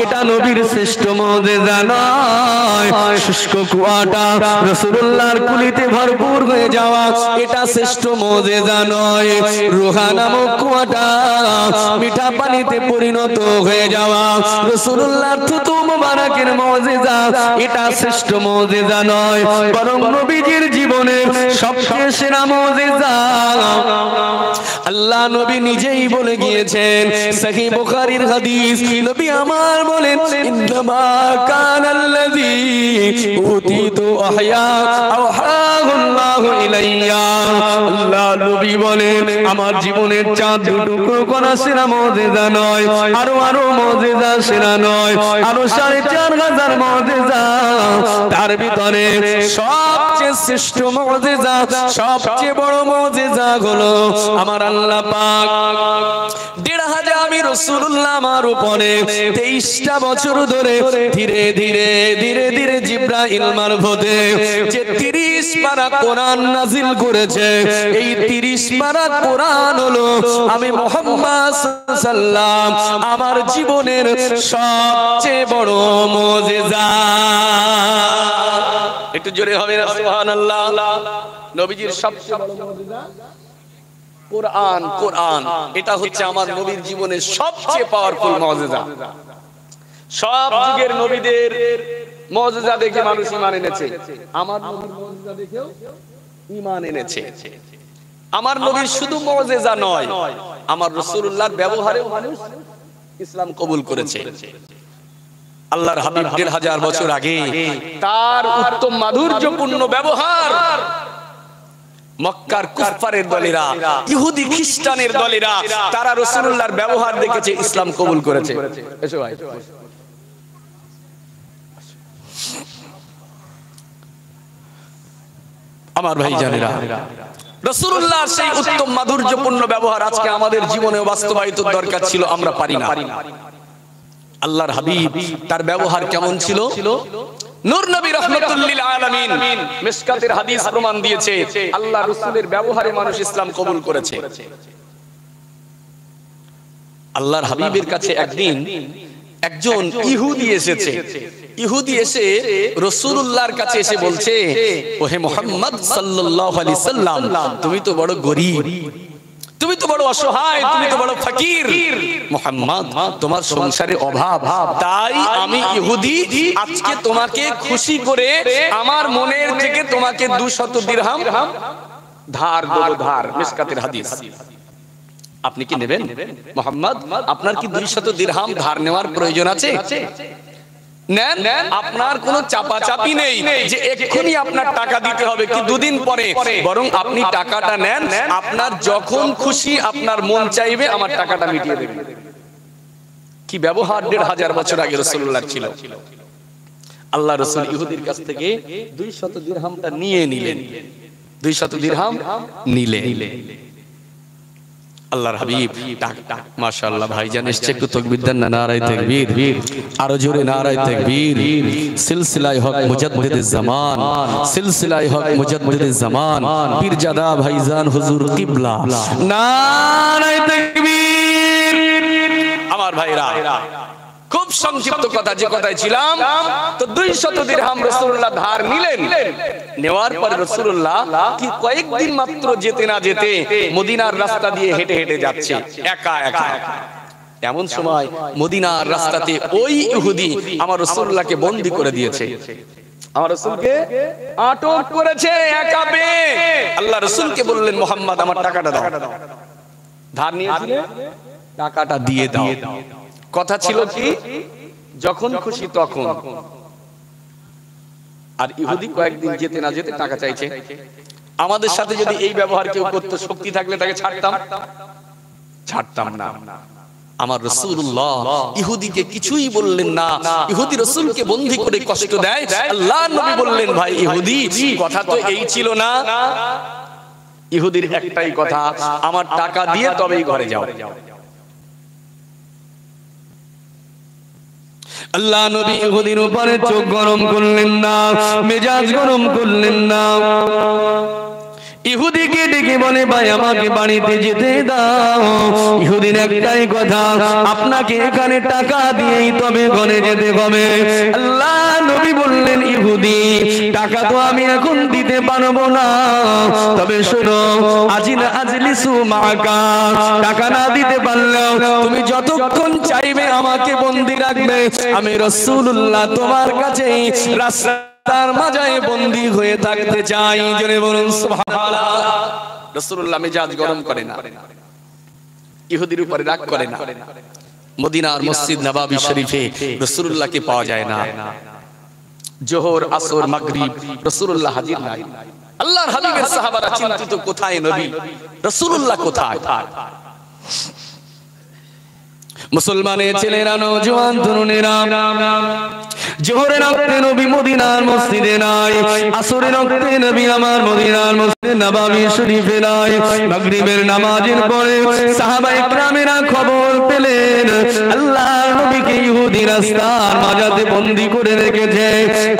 এটা নবীর শ্রেষ্ঠ মুজিজা নয়। শুষ্ক কুয়াটা রাসূলুল্লাহর কুলিতে ভরপুর হয়ে যাওয়া, এটা শ্রেষ্ঠ মুজিজা নয়। রুহা নামক কুয়াটা মিঠা পানিতে পরিণত হয়ে যাওয়া, রাসূলুল্লাহর থুতু মোবারকের মুজিজা, এটা শ্রেষ্ঠ মুজিজা নয়, বরং নবীজির জীবনে সবচেয়ে সেরা মুজিজা আল্লাহ নবী নিজেই বলে গিয়েছেন, সহিহ বুখারীর হাদিস, নবী আমার বলেন, ইন্নামা কানাল্লাযী উতিতু আহয়া আওহাহুল্লাহু ইলাইয়া। আল্লাহ নবী বলেন, আমার জীবনের চাঁদ টুকরো করা সেরা মুজিজা নয়, আরো মুজিজা সেরা নয়, আরো ৪৫০০০ মুজিজা, তার ভিতরে সবচেয়ে শ্রেষ্ঠ মুজিজা, সবচেয়ে বড় মুজিজা হলো আমার আল্লাহ পাক ১৫০০ আমি রাসূলুল্লাহ আমার উপরে ২৩টা বছর ধরে ধীরে ধীরে ধীরে ধীরে জিবরাইল মারফতে যে ৩০ পারা কোরআন নাযিল করেছে, এই ৩০ পারা কোরআন হলো আমি মুহাম্মদ সাল্লাল্লাহু আলাইহি ওয়াসাল্লাম আমার জীবনের সবচেয়ে বড় মুজিজা। একটু জোরে হবে না সুবহানাল্লাহ। নবীজির সবচেয়ে বড় মুজিজা কোরআন। কোরআন এটা হচ্ছে আমার নবীর জীবনের সবচেয়ে পাওয়ারফুল মুজিজা। সব যুগের নবীদের মুজিজা দেখে মানুষ ঈমান এনেছে, আমার নবীর মুজিজা দেখেও ঈমান এনেছে। আমার নবীর শুধু মুজিজা নয়, আমার রাসূলুল্লাহর ব্যবহারেও মানুষ ইসলাম কবুল করেছে। আল্লাহর হাবিব ১৫০০ বছর আগে তার উত্তম মাধুর্যপূর্ণ ব্যবহার মক্কার কুফফারের দলেরা, ইহুদি খ্রিস্টানের দলেরা, তারা রাসূলুল্লাহর ব্যবহার দেখেছে, ইসলাম কবুল করেছে। এসো ভাই। আমার ভাই জানেরা, রাসূলুল্লাহর সেই উত্তম মাধুর্যপূর্ণ ব্যবহার আজকে আমাদের জীবনেও বাস্তবায়িত দরকার ছিল, আমরা পারি না। আল্লাহর হাবিব তার ব্যবহার কেমন ছিল? নূর নবী রাহমাতুল লিল আলামিন মিশকাতের হাদিস প্রমাণ দিয়েছে, আল্লাহ রাসূলের ব্যবহারে মানুষ ইসলাম কবুল করেছে। আল্লাহর হাবিবের কাছে একদিন একজন ইহুদি এসেছে। ইহুদি এসে রাসূলুল্লাহর কাছে এসে বলছে, ওহে মুহাম্মদ সাল্লাল্লাহু আলাইহি সাল্লাম, তুমি তো বড় গরীব, তুমি তো বড় অসহায়, তুমি তো বড় ফকির মুহাম্মদ, তোমার সংসারে অভাব, তাই আমি ইহুদি আজকে তোমাকে খুশি করে আমার মনের থেকে তোমাকে ২০০ দিরহাম ধার দেব। ধার, মিশকাতের হাদিস। আপনি কি নেবেন মুহাম্মদ? আপনার কি ২০০ দিরহাম ধার নেওয়ার প্রয়োজন আছে? নেন, আপনার কোনো চাপাচাপি নেই যে এক্ষুনি আপনার টাকা দিতে হবে কি ২ দিন পরে, বরং আপনি টাকাটা নেন, আপনার যখন খুশি আপনার মন চাইবে আমার টাকাটা মিটিয়ে দেবেন। কি ব্যবহার ১৫০০ বছর আগে রাসূলুল্লাহর ছিল। আল্লাহ রাসূল ইহুদির কাছ থেকে ২০০ দিরহামটা নিয়ে নিলেন, ২০০ দিরহাম নিলেন। আল্লাহর হাবিব মাশাআল্লাহ ভাইজান এসছে, একটু তাকবীর দেন না, নারায়ে তাকবীর, আরো জোরে নারায়ে তাকবীর। সিলসিলায়ে হক মুজাদ্দিদে জামান, সিলসিলায়ে হক মুজাদ্দিদে জামান পীরজাদা ভাইজান হুজুর কিবলা, নারায়ে তাকবীর। আমার ভাইরা, খুব সংক্ষিপ্ত কথা, যে কথায় ছিলাম, তো ২০০ দিরহাম রাসূলুল্লাহ ধার নিলেন। নেওয়ার পর রাসূলুল্লাহ কি কয়েকদিন মাত্র যেতে না যেতে মদিনার রাস্তা দিয়ে হেঁটে হেঁটে যাচ্ছে একা একা। এমন সময় মদিনার রাস্তাতে ওই ইহুদি আমার রাসূলুল্লাহকে বন্দী করে দিয়েছে, আমার রাসূলকে আটক করেছে একা পেয়ে। আল্লাহ রাসূলকে বললেন, মুহাম্মদ আমার টাকাটা দাও, ধার নিয়েছিলে টাকাটা দিয়ে দাও। কথা ছিল কি, যখন খুশি তখন। আর ইহুদি কয়েকদিন যেতে না যেতে টাকা চাইছে। আমাদের সাথে যদি এই ব্যবহার কেউ করতে, শক্তি থাকলে তাকে ছাড়তাম না। আমার রাসূলুল্লাহ ইহুদিকে কিছুই বললেন না, ইহুদি রাসূলকে বন্দী করে কষ্ট দেয়। আল্লাহর নবী বললেন, ভাই ইহুদি, কথা তো এই ছিল না। ইহুদির একটাই কথা, আমার টাকা দিয়ে তবেই ঘরে যাও। আল্লাহ নবী ইহুদির উপরে চোখ গরম করলেন না, মেজাজ গরম করলেন না। ইহুদিকে ডেকে বলে, ভাই আমাকে বাড়িতে যেতে দাও। ইহুদির একটাই কথা, আপনাকে এখানে টাকা দিয়েই তবে ঘরে যেতে হবে। আল্লাহ নবী বললেন, ইহুদি টাকা তো আমি এখন দিতে পারবো না, তবে শোনো, আজিনা আজলিসু মাকা, টাকা না দিতে পারলেও তুমি যতক্ষণ চাইবে আমাকে বন্দী রাখবে। আমি রাসূলুল্লাহ তোমার কাছেই রাস্তার মাঝে বন্দী হয়ে থাকতে চাই। জোরে বলুন সুবহানাল্লাহ। রাসূলুল্লাহ মেজাজ গরম করে না, ইহুদির উপরে রাগ করে না। মদিনার মসজিদ নববী শরীফে রাসূলুল্লাহকে পাওয়া যায় না। জোহর আসর মাগরিব রাসূলুল্লাহ হাজির নাই। আল্লাহর হাবিবের সাহাবারা চিন্তিত, কোথায় নবী, রাসূলুল্লাহ কোথায়? মুসলমানের ছেলেরা, নওজোয়ান তরুণেরা, জোহরের ওয়াক্তে নবী মদিনার মসজিদে নাই, আসরের ওয়াক্তে নবী আমার মদিনার মসজিদ নববী শরীফে নাই। মাগরিবের নামাজের পরে সাহাবায়ে কেরামেরা খবর পেলেন আল্লাহর নবীকে ইহুদি রাস্তার মাঝাতে বন্দী করে রেখেছে।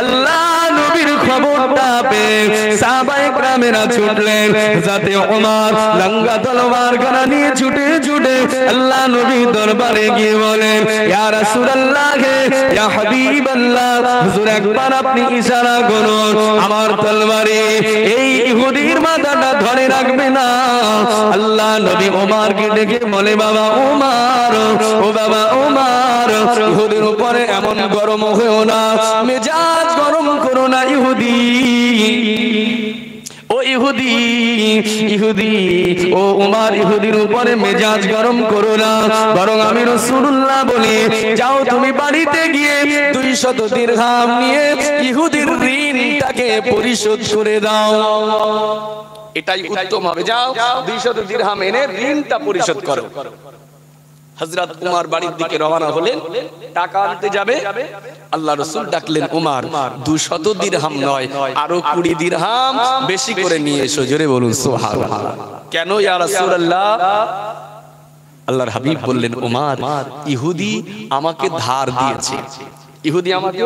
আল্লাহ নবীর খবরটা পেয়ে সাহাবায়ে কেরামেরা ছুটলেন। যাতে ওমর লঙ্গা তলোয়ার খানা নিয়ে ছুটে ছুটে আল্লাহ নবীর দরবারে গিয়ে বলেন, ইয়া রাসূলুল্লাহ, ইয়া হাবিবাল্লাহ, হুজুর একবার আপনি ইশারা করুন, আমার তলবারে এই ইহুদির মাথাটা ধরে রাখবে না। আল্লাহ নবী ওমরকে ডেকে বলে, বাবা ওমর, ও বাবা ওমর, ইহুদির উপরে এমন গরম হয়েও না, মেজাজ গরম করো না ইহুদি। ও ইহুদি, ইহুদি, ও উমার, ইহুদির উপরে মেজাজ গরম করো না, বরং আমি রাসূলুল্লাহ বলি, যাও তুমি বাড়িতে গিয়ে 200 দিরহাম নিয়ে ইহুদির ঋণটাকে পরিশোধ করে দাও। এটাই উত্তম হবে। যাও 200 দিরহাম এনে ঋণটা পরিশোধ করো। হযরত উমর বাড়ির দিকে রওনা হলেন, টাকা আনতে যাবে। আল্লাহ রাসূল ডাকলেন, উমর 200 দিরহাম নয়, আরো 20 দিরহাম বেশি করে নিয়ে এসো। জোরে বলুন সুবহানাল্লাহ। কেন ইয়া রাসূলুল্লাহ? আল্লাহর হাবিব বললেন, উমর, ইহুদি আমাকে ধার দিয়েছে, ইহুদি আমাকে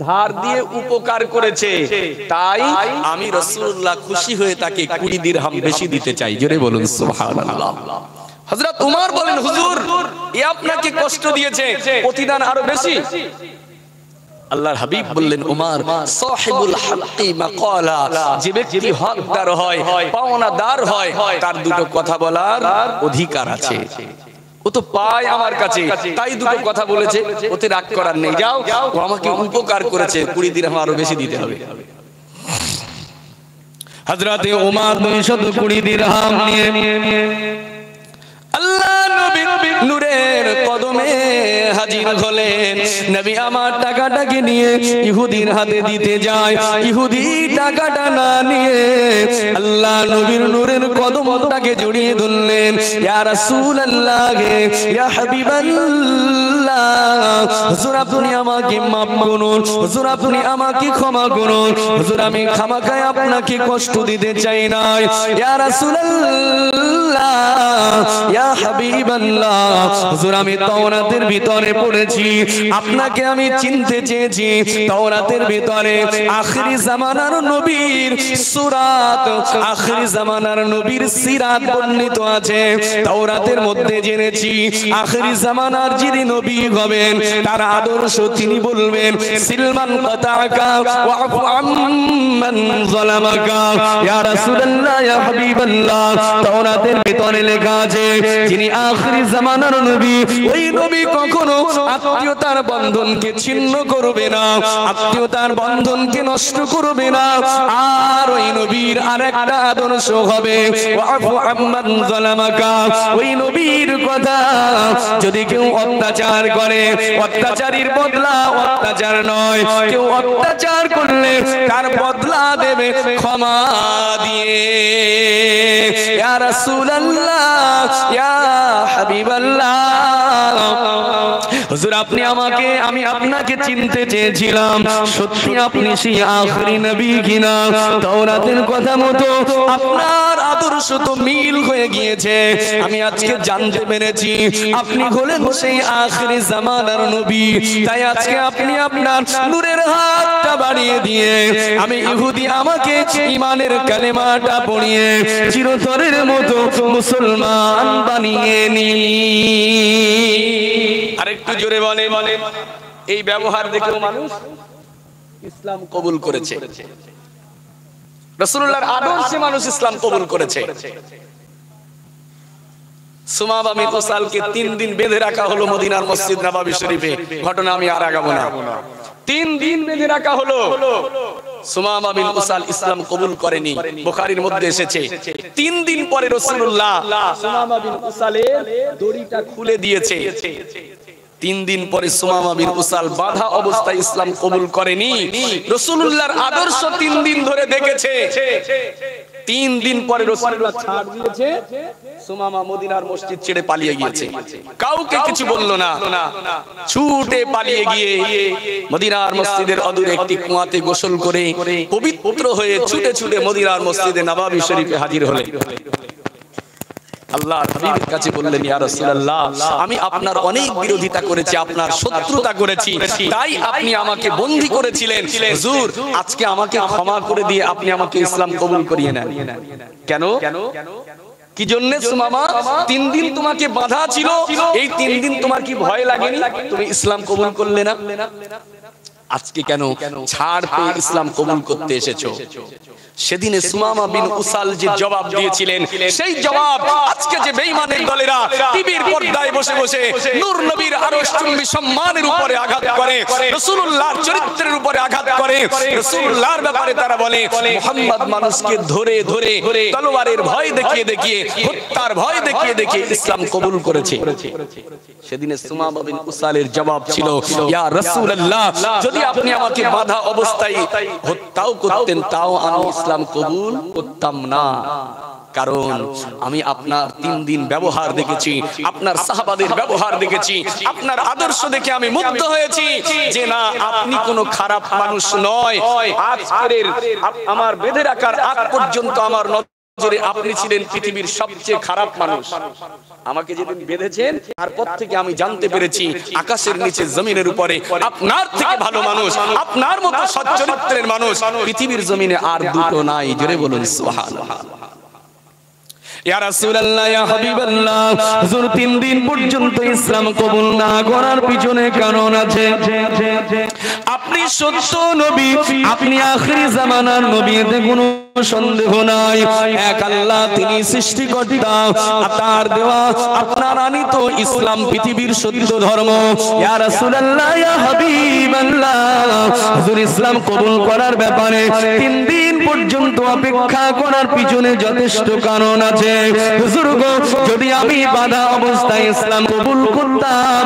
ধার দিয়ে উপকার করেছে, তাই আমি রাসূলুল্লাহ খুশি হয়ে তাকে 20 দিরহাম বেশি দিতে চাই। জোরে বলুন সুবহানাল্লাহ। হযরত উমর বলেন, হুজুর, এ আপনাকে কষ্ট দিয়েছে, প্রতিদান আরো বেশি। আল্লাহর হাবিব বললেন, উমর, সাহিবুল হাক্কি মাকালা, যে ব্যক্তি হকদার হয়, পাওনাদার হয়, তার দুটো কথা বলার অধিকার আছে। ও তো পায় আমার কাছে, তাই দুটো কথা বলেছে, ওতে রাগ করার নেই। যাও, ও আমাকে উপকার করেছে, 20 দিরহাম আরো বেশি দিতে হবে। হযরতে উমর 220 দিরহাম নিয়ে আল্লাহ নবী নূরের কদমে হাজির হলেন। নবী আমার টাকাটাকে নিয়ে ইহুদির হাতে দিতে যায়। ইহুদি টাকাটা না নিয়ে আল্লাহ নবীর নূরের কদমটাকে জড়িয়ে ধরলেন। ইয়া রাসূলুল্লাহ, ইয়া হাবিবাল্লাহ, হুজুর আপনি আমাকে মাফ করুন, হুজুর আপনি আমাকে ক্ষমা করুন, হুজুর আমি খামাখায় আপনাকে কষ্ট দিতে চাই না। ইয়া রাসূলুল্লাহ, ইয়া হাবিবাল্লাহ, হুজুর আমি তাওরাতের ভিতরে পড়েছি, আপনাকে আমি চিনতে চেয়েছি। তাওরাতের ভিতরে আখিরি জামানার নবীর সূরাত, আখিরি জামানার নবীর সিরাত বর্ণিত আছে। তাওরাতের মধ্যে জেনেছি আখিরি জামানার যিনি নবী হবেন তার আদর্শ তিনি বলবেন, সিলমান কাতাকা ওয়াফু আম্মান যালামাকা। ইয়া রাসূলুল্লাহ, ইয়া হাবিবাল্লাহ, তাওরাতের ভিতরে লেখা আছে যিনি আখিরি জামানার নবী, ওই নবী কখনো আত্মীয়তার বন্ধনকে ছিন্ন করবে না, আত্মীয়তার বন্ধনকে নষ্ট করবে না। আর ওই নবীর আরেকটা আদর্শ হবে ওয়াফু আম্মান যালামাকা। ওই নবীর কথা, যদি কেউ অত্যাচার করে, অত্যাচারীর বদলা অত্যাচার নয়, কেউ অত্যাচার করলে তার বদলা দেবে ক্ষমা দিয়ে। ইয়া রাসূলুল্লাহ, ইয়া হাবিবাল্লাহ, হুজুর আপনি আমাকে, আমি আপনাকে চিনতে চেয়েছিলাম, সত্যি আপনি সেই আখিরি নবী কিনা? তাওরাতের কথা মতো আপনার আদর্শ তো মিল হয়ে গিয়েছে। আমি আজকে জানতে পেরেছি আপনি হলেন সেই আখিরি জামানার নবী। তাই আজকে আপনি আপনার নূরের হাতটা বাড়িয়ে দিয়ে আমি ইহুদি আমাকে ঈমানের কালেমাটা পড়িয়ে চিরতরের মতো মুসলমান বানিয়ে নিলি। আরেকটু জোরে বলে, এই ব্যবহার দেখেও মানুষ ইসলাম কবুল করেছে। রাসূলুল্লাহর আদর্শে মানুষ ইসলাম কবুল করেছে। সুমামা বিন উসালকে 3 দিন বেঁধে রাখা হলো মদিনার মসজিদ নববী শরীফে। ঘটনা আমি আর আগাবো না। 3 দিন বেঁধে রাখা হলো। সুমামা বিন উসাল ইসলাম কবুল করেনি, বুখারীর মধ্যে এসেছে। 3 দিন পরে রাসূলুল্লাহ সুমামা বিন উসালের দড়িটা খুলে দিয়েছে। 3 দিন পরে সুমামা বিন উসাল বাঁধা অবস্থায় ইসলাম কবুল করেনি। রাসূলুল্লাহর আদর্শ 3 দিন ধরে দেখেছে। 3 দিন পরে রাসূলুল্লাহ ছাড় দিয়েছে, সুমামা মদিনার মসজিদ ছেড়ে পালিয়ে গিয়েছে। কাউকে কিছু বলল না, ছুটে পালিয়ে গিয়ে মদিনার মসজিদের অদূরে একটি কুয়াতে গোসল করে পবিত্র হয়ে ছুটে ছুটে মদিনার মসজিদে নববী শরীফে হাজির হলেন। আল্লাহর হাবিবের কাছে বললেন, ইয়া রাসূলুল্লাহ, আমি আপনার অনেক বিরোধিতা করেছি, আপনার শত্রুতা করেছি, তাই আপনি আমাকে বন্দী করেছিলেন। হুজুর, আজকে আমাকে ক্ষমা করে দিয়ে আপনি আমাকে ইসলাম কবুল করিয়ে নেন। কেন? কি জন্য? সুমামা, 3 দিন তোমাকে বাঁধা ছিল, এই 3 দিন তোমার কি ভয় লাগেনি? তুমি ইসলাম কবুল করলে না? আজকে কেন ছাড় পেয়ে ইসলাম কবুল করতে এসেছো? সেদিনে সুমামা বিন উসাল যে জবাব দিয়েছিলেন, সেই জবাব আজকে যে বেঈমানের দলেরা টিভির পর্দায় বসে বসে নূর নবীর আরশচুম্বী সম্মানের উপরে আঘাত করে, রাসূলুল্লাহর চরিত্রের উপরে আঘাত করে, রাসূলুল্লাহর ব্যাপারে তারা বলে মুহাম্মদ মানুষকে ধরে ধরে তলোয়ারের ভয় দেখিয়ে দেখিয়ে, হত্যার ভয় দেখিয়ে দেখিয়ে ইসলাম কবুল করেছে। সেদিনে সুমামা বিন উসালের জবাব ছিল, ইয়া রাসূলুল্লাহ, যদি আপনি আমাকে বাঁধা অবস্থায় হত্যাও করতেন তাও আমি ইসলাম কবুল করতাম না। কারণ আমি আপনার 3 দিন ব্যবহার দেখেছি, আপনার সাহাবাদের ব্যবহার দেখেছি, আপনার আদর্শ দেখে আমি মুগ্ধ হয়েছি যে না, আপনি কোনো খারাপ মানুষ নয়। আজকের আমার বেঁধে রাখার আগ পর্যন্ত আমার নজরে আপনি ছিলেন পৃথিবীর সবচেয়ে খারাপ মানুষ। আমাকে যেদিন বেঁধেছেন তারপর থেকে আমি জানতে পেরেছি আকাশের নিচে জমিনের উপরে আপনার থেকে ভালো মানুষ, আপনার মতো সৎ চরিত্রের মানুষ পৃথিবীর জমিনে আর দুটো নাই। জোরে বলুন সুবহানাল্লাহ। ইয়া রাসূলুল্লাহ, ইয়া হাবিবাল্লাহ, হুজুর 3 দিন পর্যন্ত ইসলাম কবুল না করার পিছনে কারণ আছে। আপনি সত্য নবী, আপনি আখিরি জামানার নবী, এতে কোনো সন্দেহ নাই। এক আল্লাহ, তিনি সৃষ্টিকর্তা, তার দেওয়া আপনার আনিত ইসলাম পৃথিবীর সত্য ধর্ম। ইয়া রাসূলুল্লাহ, ইয়া হাবিবাল্লাহ, হুজুর ইসলাম কবুল করার ব্যাপারে 3 দিন পর্যন্ত অপেক্ষা করার পিছনে যথেষ্ট কারণ আছে। হুজুর গো, যদি আমি বাঁধা অবস্থায় ইসলাম কবুল করতাম,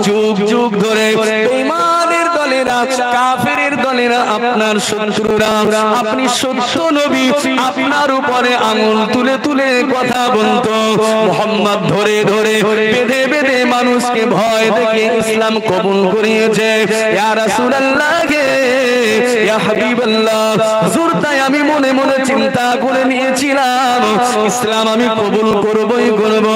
যুগ যুগ ধরে বেঈমানের দলেরা, কাফেরের দলেরা, আপনার শত্রুরা, আপনি সত্য নবী, আপনার উপরে আঙুল তুলে তুলে কথা বলতো, মুহাম্মদ ধরে ধরে বেঁধে বেঁধে মানুষকে ভয় দেখে ইসলাম কবুল করিয়েছে। ইয়া রাসূলুল্লাহ, ইয়া হাবিবাল্লাহ, হুজুর তাই আমি মনে মনে চিন্তা করে নিয়েছিলাম ইসলাম আমি কবুল করবই করব,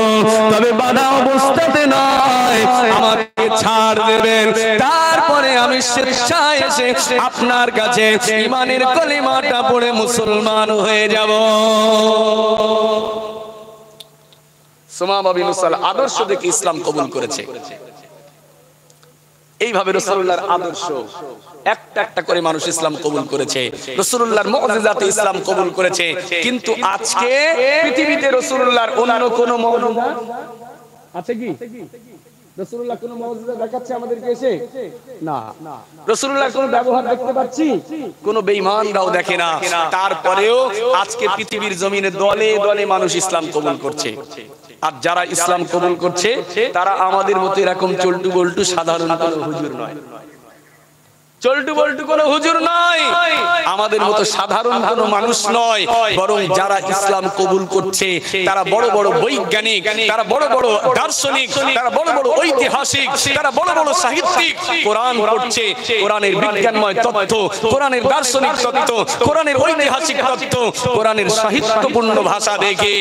তবে বাধা অবস্থাতে নয়, আমাকে ছাড় দেবেন, তারপরে আমি স্বেচ্ছায় এসে আপনার কাছে ঈমানের কলিমাটা পড়ে মুসলমান হয়ে যাব। সুমামা বিন উসাল আদর্শ দেখে ইসলাম কবুল করেছে। এইভাবে রাসূলুল্লাহর আদর্শ একটা একটা করে মানুষ ইসলাম কবুল করেছে, রাসূলুল্লাহর মুজিজাতে ইসলাম কবুল করেছে। কিন্তু আজকে পৃথিবীতে রাসূলুল্লাহর অন্য কোন মুজিজা আছে কি? রাসূলুল্লাহ কোন মুজিজা দেখাচ্ছে আমাদেরকে এসে? না। রাসূলুল্লাহর কোন ব্যবহার দেখতে পাচ্ছি? কোন বেঈমানরাও দেখে না। তারপরেও আজকে পৃথিবীর জমিনে দলে দলে মানুষ ইসলাম কবুল করছে। আর যারা ইসলাম কবুল করছে তারা আমাদের মতো এরকম চল্টু বল্টু সাধারণ কোনো হুজুর নয়, চল্টু বল্টু কোনো হুজুর নয়, আমাদের মতো সাধারণ কোনো মানুষ নয়, বরং যারা ইসলাম কবুল করছে তারা বড় বড় বৈজ্ঞানিক, তারা বড় বড় দার্শনিক, তারা বড় বড় ঐতিহাসিক, তারা বড় বড় সাহিত্যিক। কোরআন পড়ছে, কোরআনের বিজ্ঞানময় তথ্য, কোরআনের দার্শনিক তথ্য, কোরআনের ঐতিহাসিক তথ্য, কোরআনের সাহিত্যপূর্ণ ভাষা দেখে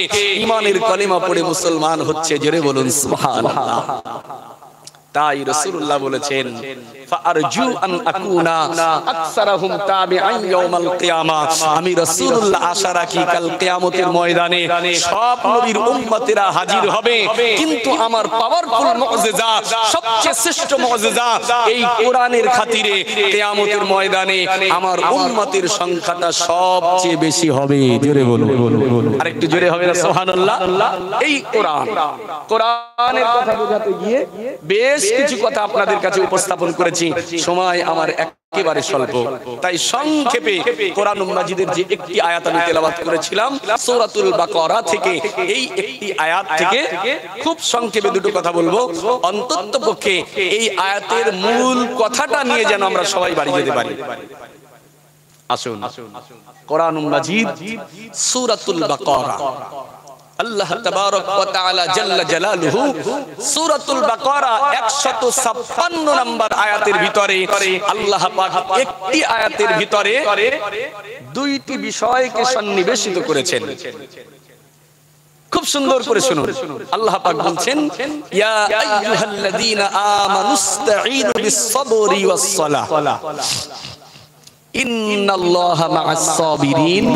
ঈমানের কলিমা পড়ে মুসলমান হচ্ছে। জোরে বলুন সুবহানাল্লাহ। তাই রাসূলুল্লাহ বলেছেন, ফারজু আন আকুনা আকসারহুম তাবিআন ইয়াউমাল কিয়ামা, আমি রাসূলুল্লাহ আশা রাখি কাল কিয়ামতের ময়দানে সব নবীর উম্মতেরা হাজির হবে, কিন্তু আমার পাওয়ারফুল মুজিজা, সবচেয়ে শ্রেষ্ঠ মুজিজা এই কোরআনের খাতিরে কিয়ামতের ময়দানে আমার উম্মতের সংখ্যাটা সবচেয়ে বেশি হবে। জোরে বলুন, আরেকটু জোরে হবে না সুবহানাল্লাহ। এই কোরআন, কোরআনের কথা বোঝাতে গিয়ে বেশ কিছু কথা আপনাদের কাছে উপস্থাপন করেছি। সময় আমার একেবারে স্বল্প, তাই সংক্ষেপে কোরআন মাজিদের যে একটি আয়াত আমি তেলাওয়াত করেছিলাম সূরাতুল বাকারা থেকে, এই একটি আয়াত থেকে খুব সংক্ষেপে দুটো কথা বলবো, অন্ততপক্ষে এই আয়াতের মূল কথাটা নিয়ে যেন আমরা সবাই বাড়ি যেতে পারি। আসুন, কোরআন মাজিদ সূরাতুল বাকারা, আল্লাহ তাবারক ওয়া তাআলা জাল্লা জালালুহু সূরাতুল বাকারা 156 নম্বর আয়াতের ভিতরে আল্লাহ পাক একটি আয়াতের ভিতরে দুইটি বিষয়কে সন্নিবেশিত করেছেন। খুব সুন্দর করে শুনুন, আল্লাহ পাক বলছেন ইয়া আইয়ুহাল্লাযীনা আমানুস্তাঈনু বিস-সাবরি ওয়াস-সালাহ ইন্নাল্লাহা মা'আস-সাবিরিন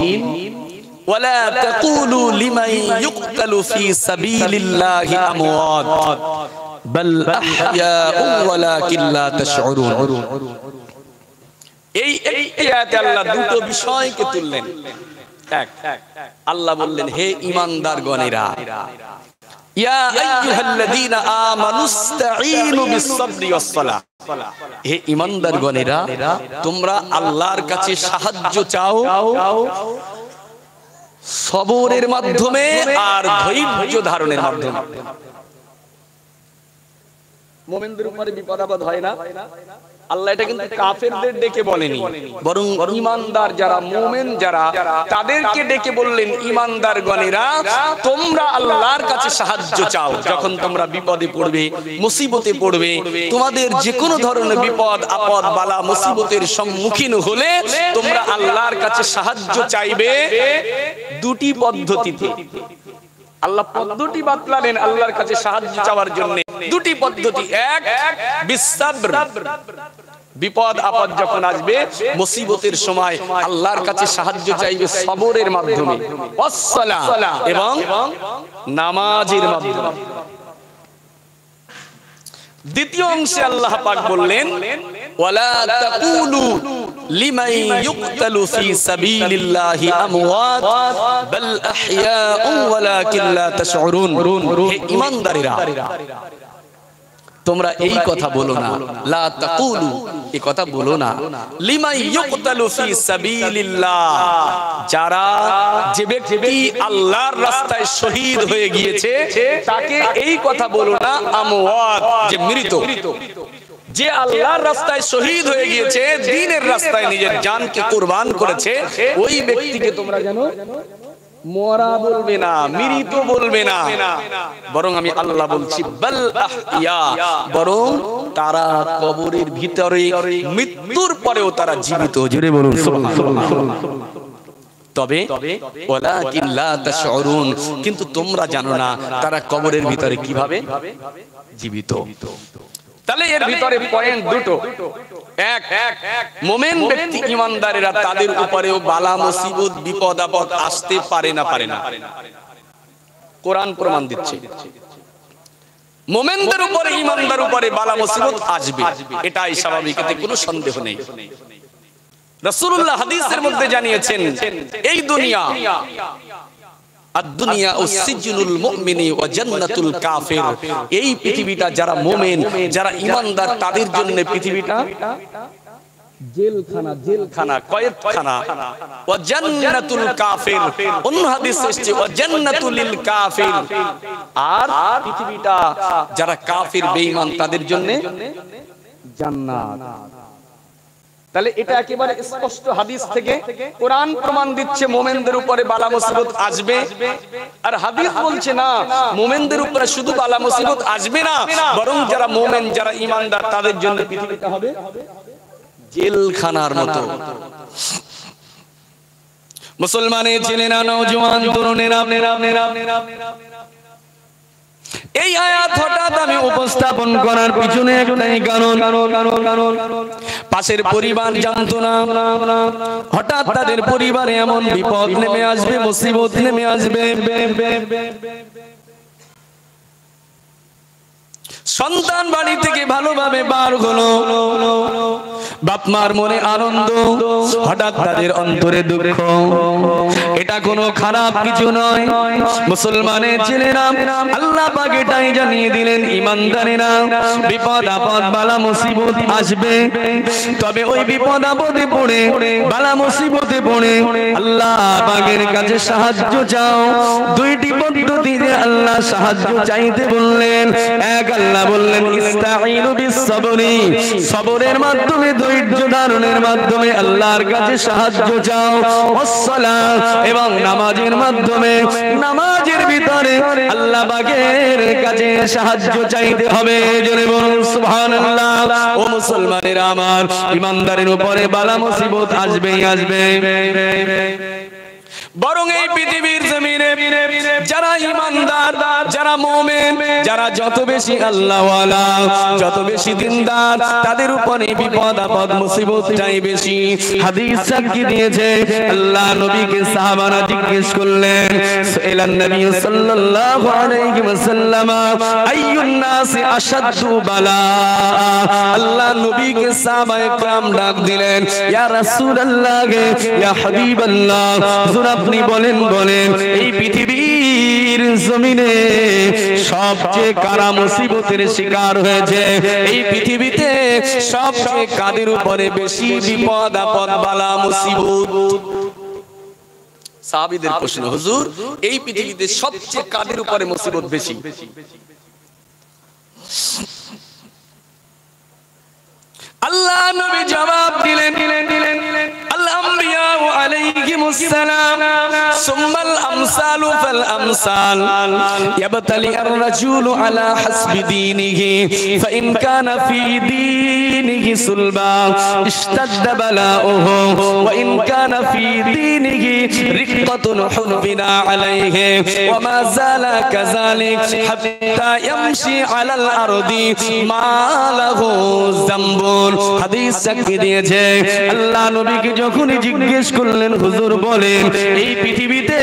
ওয়ালা তাকুলু লিমান ইউকতালু ফি সাবিলিল্লাহি আমওয়াত বাল আহইয়াউ ওয়ালাকিন লা তাশউরুন। এই আয়াতে আল্লাহ দুটো বিষয়কে তুললেন। এক, আল্লাহ বললেন হে ঈমানদারগণেরা, ইয়া আইয়ুহাল্লাযীনা আমানুস্তাঈনু বিস-সাবরি ওয়াস-সালাহ, হে ঈমানদারগণেরা তোমরা আল্লাহর কাছে সাহায্য চাও সবরের মাধ্যমে আর ধৈর্য ধারণের মাধ্যমে। মুমিনদের উপরে বিপদ আপদ হয় না, আল্লাহ এটা কিন্তু কাফেরদের ডেকে বলেনি, বরং ঈমানদার যারা মুমিন যারা তাদেরকে ডেকে বললেন ঈমানদারগণেরা তোমরা আল্লাহর কাছে সাহায্য চাও। যখন তোমরা বিপদে পড়বে, মুসিবতে পড়বে, তোমাদের যে কোনো ধরনের বিপদ আপদ বালা মুসিবতের সম্মুখীন হলে তোমরা আল্লাহর কাছে সাহায্য চাইবে দুটি পদ্ধতিতে। আল্লাহ পদ্ধতি বাতলালেন আল্লাহর কাছে সাহায্য চাওয়ার জন্য, দুটি পদ্ধতি। এক, বিসসাবর, বিপদ আপদ যখন আসবে মুসিবতের সময় আল্লাহর কাছে সাহায্য চাইবে সবরের মাধ্যমে, ওয়াস-সালাহ এবং নামাজের মাধ্যমে। দ্বিতীয় অংশে আল্লাহ পাক বললেন ওয়ালা তাকুলু লিমান ইউকতালু ফি সাবিলিল্লাহি আমওয়াত বাল আহইয়াউ ওয়ালাকিন লা তাশউরুন। হে ঈমানদারেরা তোমরা এই কথা বলো না, লা তাকুলু এই কথা বলো না, লিমান ইউকতালু ফি সাবিলিল্লাহ, যারা যে ব্যক্তি আল্লাহর রাস্তায় শহীদ হয়ে গিয়েছে তাকে এই কথা বলো না আমওয়াত, যে মৃত। যে আল্লাহর রাস্তায় শহীদ হয়ে গিয়েছে, দ্বীনের রাস্তায় নিজের জানকে কুরবান করেছে, ওই ব্যক্তিকে তোমরা জানো মরা বলবে না, মৃত বলবে না, বরং আমি আল্লাহ বলছি বাল আহইয়া, বরং তারা কবরের ভিতরে মৃত্যুর পরেও তারা জীবিত। জোরে বলুন সুবহানাল্লাহ। তবে ওয়ালাকিন লা তাশউরুন, কিন্তু তোমরা জানো না তারা কবরের ভিতরে কিভাবে জীবিত। তাহলে এর ভিতরে পয়েন্ট দুটো। এক, মুমিন ব্যক্তি ঈমানদারেরা তাদের উপরেও বালা মুসিবত বিপদ আপদ আসতে পারে না। কোরআন প্রমাণ দিচ্ছে মুমিনদের উপরে ঈমানদার উপরে বালা মুসিবত আসবে, এটাই স্বাভাবিক, এতে কোনো সন্দেহ নেই। রাসূলুল্লাহ হাদিসের মধ্যে জানিয়েছেন এই দুনিয়া আদ-দুনিয়া সিজনুল মুমিনি ওয়া জান্নাতুল কাফির, এই পৃথিবীটা যারা মুমিন যারা ঈমানদার তাদের জন্য পৃথিবীটা জেলখানা কয়েদখানা। ওয়া জান্নাতুল কাফির, অন্য হাদিসে এসেছে ওয়া জান্নাতুল লিল কাফির, আর পৃথিবীটা যারা কাফির বেঈমান তাদের জন্য জান্নাত। তাহলে এটা একেবারে স্পষ্ট হাদিস থেকে। কোরআন প্রমাণ দিচ্ছে মুমিনদের উপরে বালা মুসিবত আসবে, আর হাদিস বলছে না মুমিনদের উপরে শুধু বালা মুসিবত আসবে না, বরং যারা মুমিন যারা ঈমানদার তাদের জন্য পৃথিবীটা হবে জেলখানার মতো। মুসলমানের ছেলেরা, নওজোয়ান তরুণেরা, এই আয়াত হঠাৎ আমি উপস্থাপন করার পিছনে একটাই কারণ, পাশের পরিবার জানতো না হঠাৎ তাদের পরিবারে এমন বিপদ নেমে আসবে, মুসিবত নেমে আসবে। সন্তান বাড়ি থেকে ভালোভাবে বার হলো, বাপ মার মনে আনন্দ, হঠাৎ তাদের অন্তরে দুঃখ। এটা কোনো খারাপ কিছু নয়। মুসলমানের ছেলেরা আল্লাহ পাক এটাই জানিয়ে দিলেন, ঈমানদারেরা বিপদ আপদ বালা মুসিবত আসবে, তবে ওই বিপদ আপদে পড়ে বালা মুসিবতে পড়ে আল্লাহ পাকের কাছে সাহায্য চাও। দুইটি পদ্ধতিতে আল্লাহ সাহায্য চাইতে বললেন। এক, আল্লাহ বললেন ইস্তাঈনু বিস-সাবরি, সবরের মাধ্যমে ধৈর্য ধারণের মাধ্যমে আল্লাহর কাছে সাহায্য চাও। ওয়াস-সালাত, এবং নামাজের মাধ্যমে নামাজের ভিতরে আল্লাহ পাকের কাছে সাহায্য চাইতে হবে। জোরে বলুন সুবহানাল্লাহ। ও মুসলমানেরা আমার, ঈমানদারের উপরে বালা মুসিবত আসবেই আসবে। বরং এই পৃথিবীর জমিনে যারা ঈমানদার, যারা মুমিন, যারা যত বেশি আল্লাহওয়ালা, যত বেশি দিনদার, তাদের উপরে বিপদ আপদ মুসিবতটাই বেশি। হাদিস সাক্ষী দিয়েছে, আল্লাহ নবীকে সাহাবারা জিজ্ঞেস করলেন, সাইলান নবী সাল্লাল্লাহু আলাইহি ওয়াসাল্লাম আইয়ুন নাসি আশাদ্দু বালা। আল্লাহ নবীকে সাহাবায়ে کرام ডাক দিলেন, ইয়া রাসূলুল্লাহ, ইয়া হাবিবাল্লাহ, আপনি বলেন এই পৃথিবীর জমিনে সবচেয়ে কারা মুসিবতের শিকার হয়েছে? এই পৃথিবীতে সবচেয়ে কাদের উপরে বেশি বিপদ আপদ বালা মুসিবত? সাহাবীদের প্রশ্ন, হুজুর এই পৃথিবীতে সবচেয়ে কাদের উপরে মুসিবত বেশি? আল্লাহ নবী জবাব দিলেন, আল-আম্বিয়া আলাইহিমুস সালাম সুম্মাল আমসালু ফাল আমসাল ইয়াবতালি আর-রাজুলু আলা হাসবি দীনিহি ফাইন কানা ফি দীনিহি সুলবা ইশতাদ্দা বালাউহু ওয়া ইন কানা ফি দীনিহি রিক্কাতুন হুব্বিনা আলাইহি ওয়া মা যালা কাযালিক হাত্তা ইয়ামশি আলাল আরদি মা লাহু যামবুন। হাদিস সাক্ষী দিয়েছে, আল্লাহ নবীকে যখনই জিজ্ঞেস করলেন, হুজুর বলেন এই পৃথিবীতে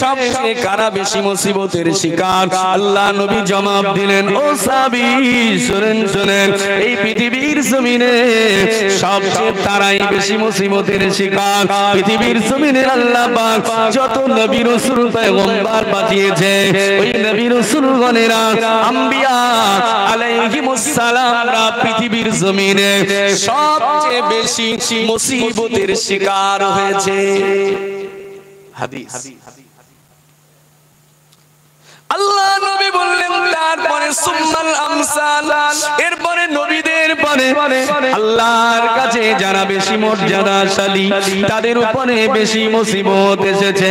সবচেয়ে কারা বেশি মুসিবতের শিকার? আল্লাহ নবী জবাব দিলেন, ও সাহাবী শুনেন শুনেন, এই পৃথিবীর জমিনে সবচেয়ে তারাই বেশি মুসিবতের শিকার। পৃথিবীর জমিনে আল্লাহ পাক যত নবী রাসূল পয়গম্বর পাঠিয়েছে, ওই নবী রাসূলগণেরা আম্বিয়া আলাইহিমুস সালামরা পৃথিবীর জমিনে সবচেয়ে বেশি মুসিবতের শিকার হয়েছে। হাদিস। আল্লাহ নবী বললেন, তারপরে সুম্মাল আমসাল, এরপরে নবীদের পরে আল্লাহর কাছে যারা বেশি মর্যাদাশালী তাদের উপরে বেশি মুসিবত এসেছে।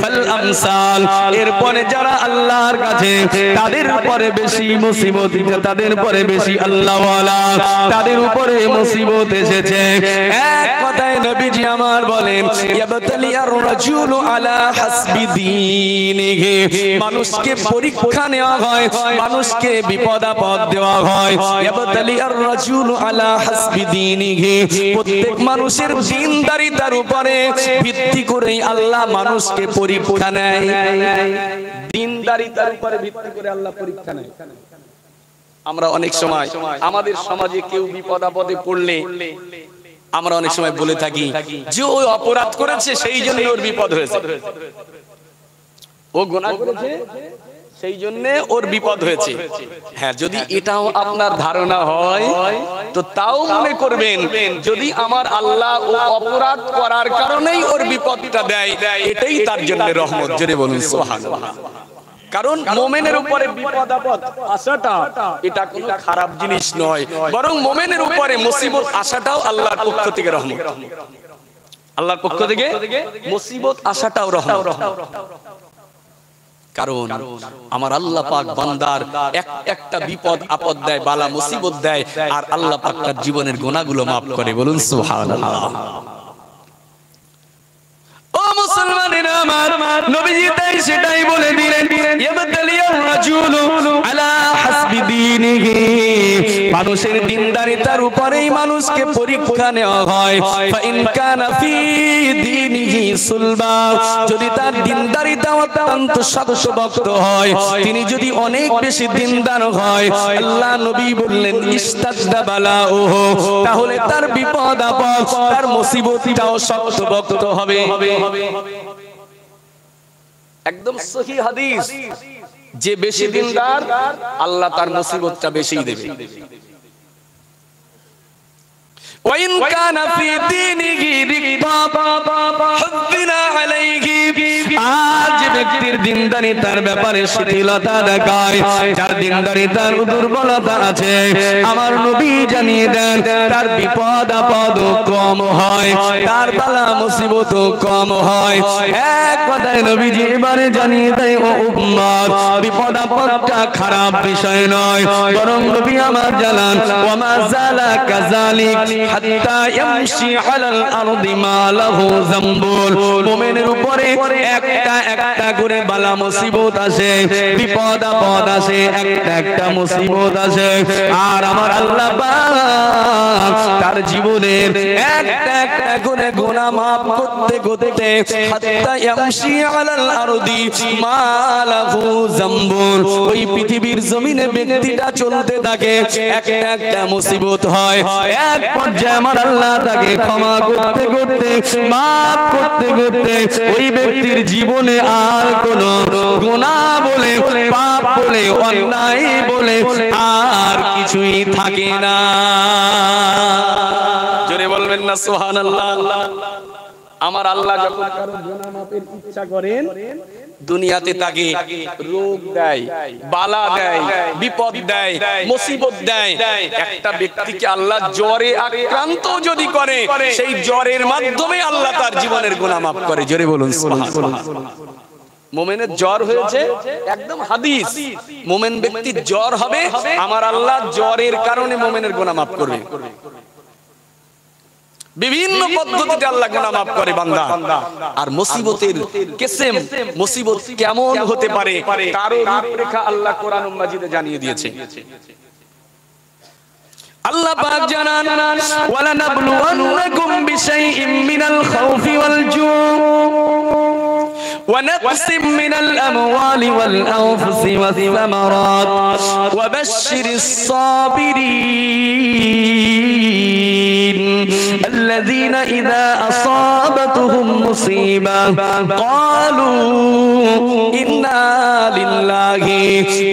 ফাল আমসাল, এরপরে যারা আল্লাহর কাছে তাদের উপরে বেশি মুসিবত, তাদের উপরে বেশি আল্লাহওয়ালা, তাদের উপরে মুসিবত এসেছে। এক কথায় নবীজি আমার বলেন, ইয়াবতালি আর-রাজুলু আলা হাসবি দীনিহি, মানুষকে পরীক্ষা নেওয়া হয়, মানুষকে বিপদ আপদ দেওয়া হয়। ইয়াবতালি আর-রাজুলু আলা হাসবি দীনিহি, প্রত্যেক মানুষের দ্বীনদারিতার উপরে ভিত্তি করেই আল্লাহ মানুষকে পরীক্ষা নেয়। দ্বীনদারিতার উপরে ভিত্তি করে আল্লাহ পরীক্ষা নেয়। আমরা অনেক সময় আমাদের সমাজে কেউ বিপদ আপদে পড়লে আমরা অনেক সময় বলে থাকি যে ও অপরাধ করেছে সেই জন্য ওর বিপদ হয়েছে, ও গুনাহ করেছে সেই জন্য ওর বিপদ হয়েছে। হ্যাঁ, যদি এটাও আপনার ধারণা হয় তো তাও মনে করবেন, যদি আমার আল্লাহ ও অপরাধ করার কারণেই ওর বিপদটা দেয়, এটাই তার জন্য রহমত। জোরে বলুন সুবহানাল্লাহ। কারণ মুমিনের উপরে বিপদ আপদ আসাটা এটা কোনো খারাপ জিনিস নয়, বরং মুমিনের উপরে মুসিবত আসাটাও আল্লাহর পক্ষ থেকে রহমত। আল্লাহর পক্ষ থেকে মুসিবত আসাটাও রহমত। কারণ আমার আল্লাহ পাক বান্দার একটা বিপদ আপদ দেয়, বালা মুসিবত দেয়, আর আল্লাহ পাক তার জীবনের গুনাহগুলো maaf করে। বলুন সুবহানাল্লাহ। ও মুসলমানেরা আমার, নবীজি তাই সেটাই বলে দিলেন, ইয়াবতালি আর-রাজুলু আলা হাসবি দীনিহি, মানুষের দিনদারিতার উপরেই মানুষকে পরীক্ষা নেওয়া হয়। ফাইন কানা ফি দীনিহি সুলবা, যদি তার দিনদারিতা অত্যন্ত শক্তপোক্ত হয়, তিনি যদি অনেক বেশি দিনদার হয়, আল্লাহ নবী বললেন ইস্তাদা বালাউহু, তাহলে তার বিপদ আপদ, তার মুসিবতটাও শক্তপোক্ত হবে। একদম সহিহ হাদিস, যে বেশি দিনদার আল্লাহ তার মুসিবতটা বেশি দেবে। وإن كان في دينه رقابا حضنا عليه, আজ ব্যক্তির দিনদারিতার ব্যাপারে শিথিলতা দেখায়, যার দিনদারিতার দুর্বলতা আছে, আমার নবী জানিয়ে দেন তার বিপদ আপদ কম হয়, তার বালা মুসিবত কম হয়। এক কথায় নবীজি এবারে জানিয়ে দেয় ও উম্মত, বিপদ আপদটা খারাপ বিষয় নয়, বরং নবী আমার জানান ওয়ামা জালা কাযালিক হাত্তা ইয়ামশি আলাল আরদি মা লাহু যামবুল, মুমিনের উপরে একটা একটা করে বালা মুসিবত আসে, বিপদ আপদ আসে, একটা একটা মুসিবত আসে, আর আমার আল্লাহ পাক তার জীবনের একটা একটা করে গুনাহ মাফ করতে করতে হাত্তা ইয়ামশি আলাল আরদি মা লাহু যামবুল, ওই পৃথিবীর জমিনে ব্যক্তিটা চলতে থাকে, একটা একটা মুসিবত হয়, এক পর্যায়ে আমার আল্লাহ তাকে ক্ষমা করতে করতে মাফ করতে করতে ওই ব্যক্তির জীবনে আর কোনো গুনাহ বলে পাপ বলে অন্যায় বলে আর কিছুই থাকে না। জোরে বলবেন না সুবহানাল্লাহ। আমার আল্লাহ যখন কারো গুনাহ মাফের ইচ্ছা করেন, দুনিয়াতে তাকে রোগ দেয়, বালা দেয়, বিপদ দেয়, মুসিবত দেয়। একটা ব্যক্তিকে আল্লাহ জ্বরে আক্রান্ত যদি করে, সেই জ্বরের মাধ্যমে আল্লাহ তার জীবনের গুনাহ মাফ করে। জোরে বলুন সুবহানাল্লাহ। মুমিনের জ্বর হয়েছে, একদম হাদিস, মুমিন ব্যক্তির জ্বর হবে, আমার আল্লাহ জ্বরের কারণে মুমিনের গুনাহ মাফ করবে। বিভিন্ন পদ্ধতিতে আল্লাহ গুনাহ মাফ করে বান্দা। আর মুসিবতের কিসম, মুসিবত কেমন হতে পারে তারও রূপরেখা আল্লাহ কোরআন মাজিদে জানিয়ে দিয়েছে। আল্লাহ পাক জানান ওয়ালা নাবলুওয়ান্নাকুম বিশাইইম মিনাল খাউফি ওয়াল জু' ونقص من الأموال والأنفس والثمرات وبشر الصابرين الذين إذا أصابتهم مصيبة قالوا إنا لله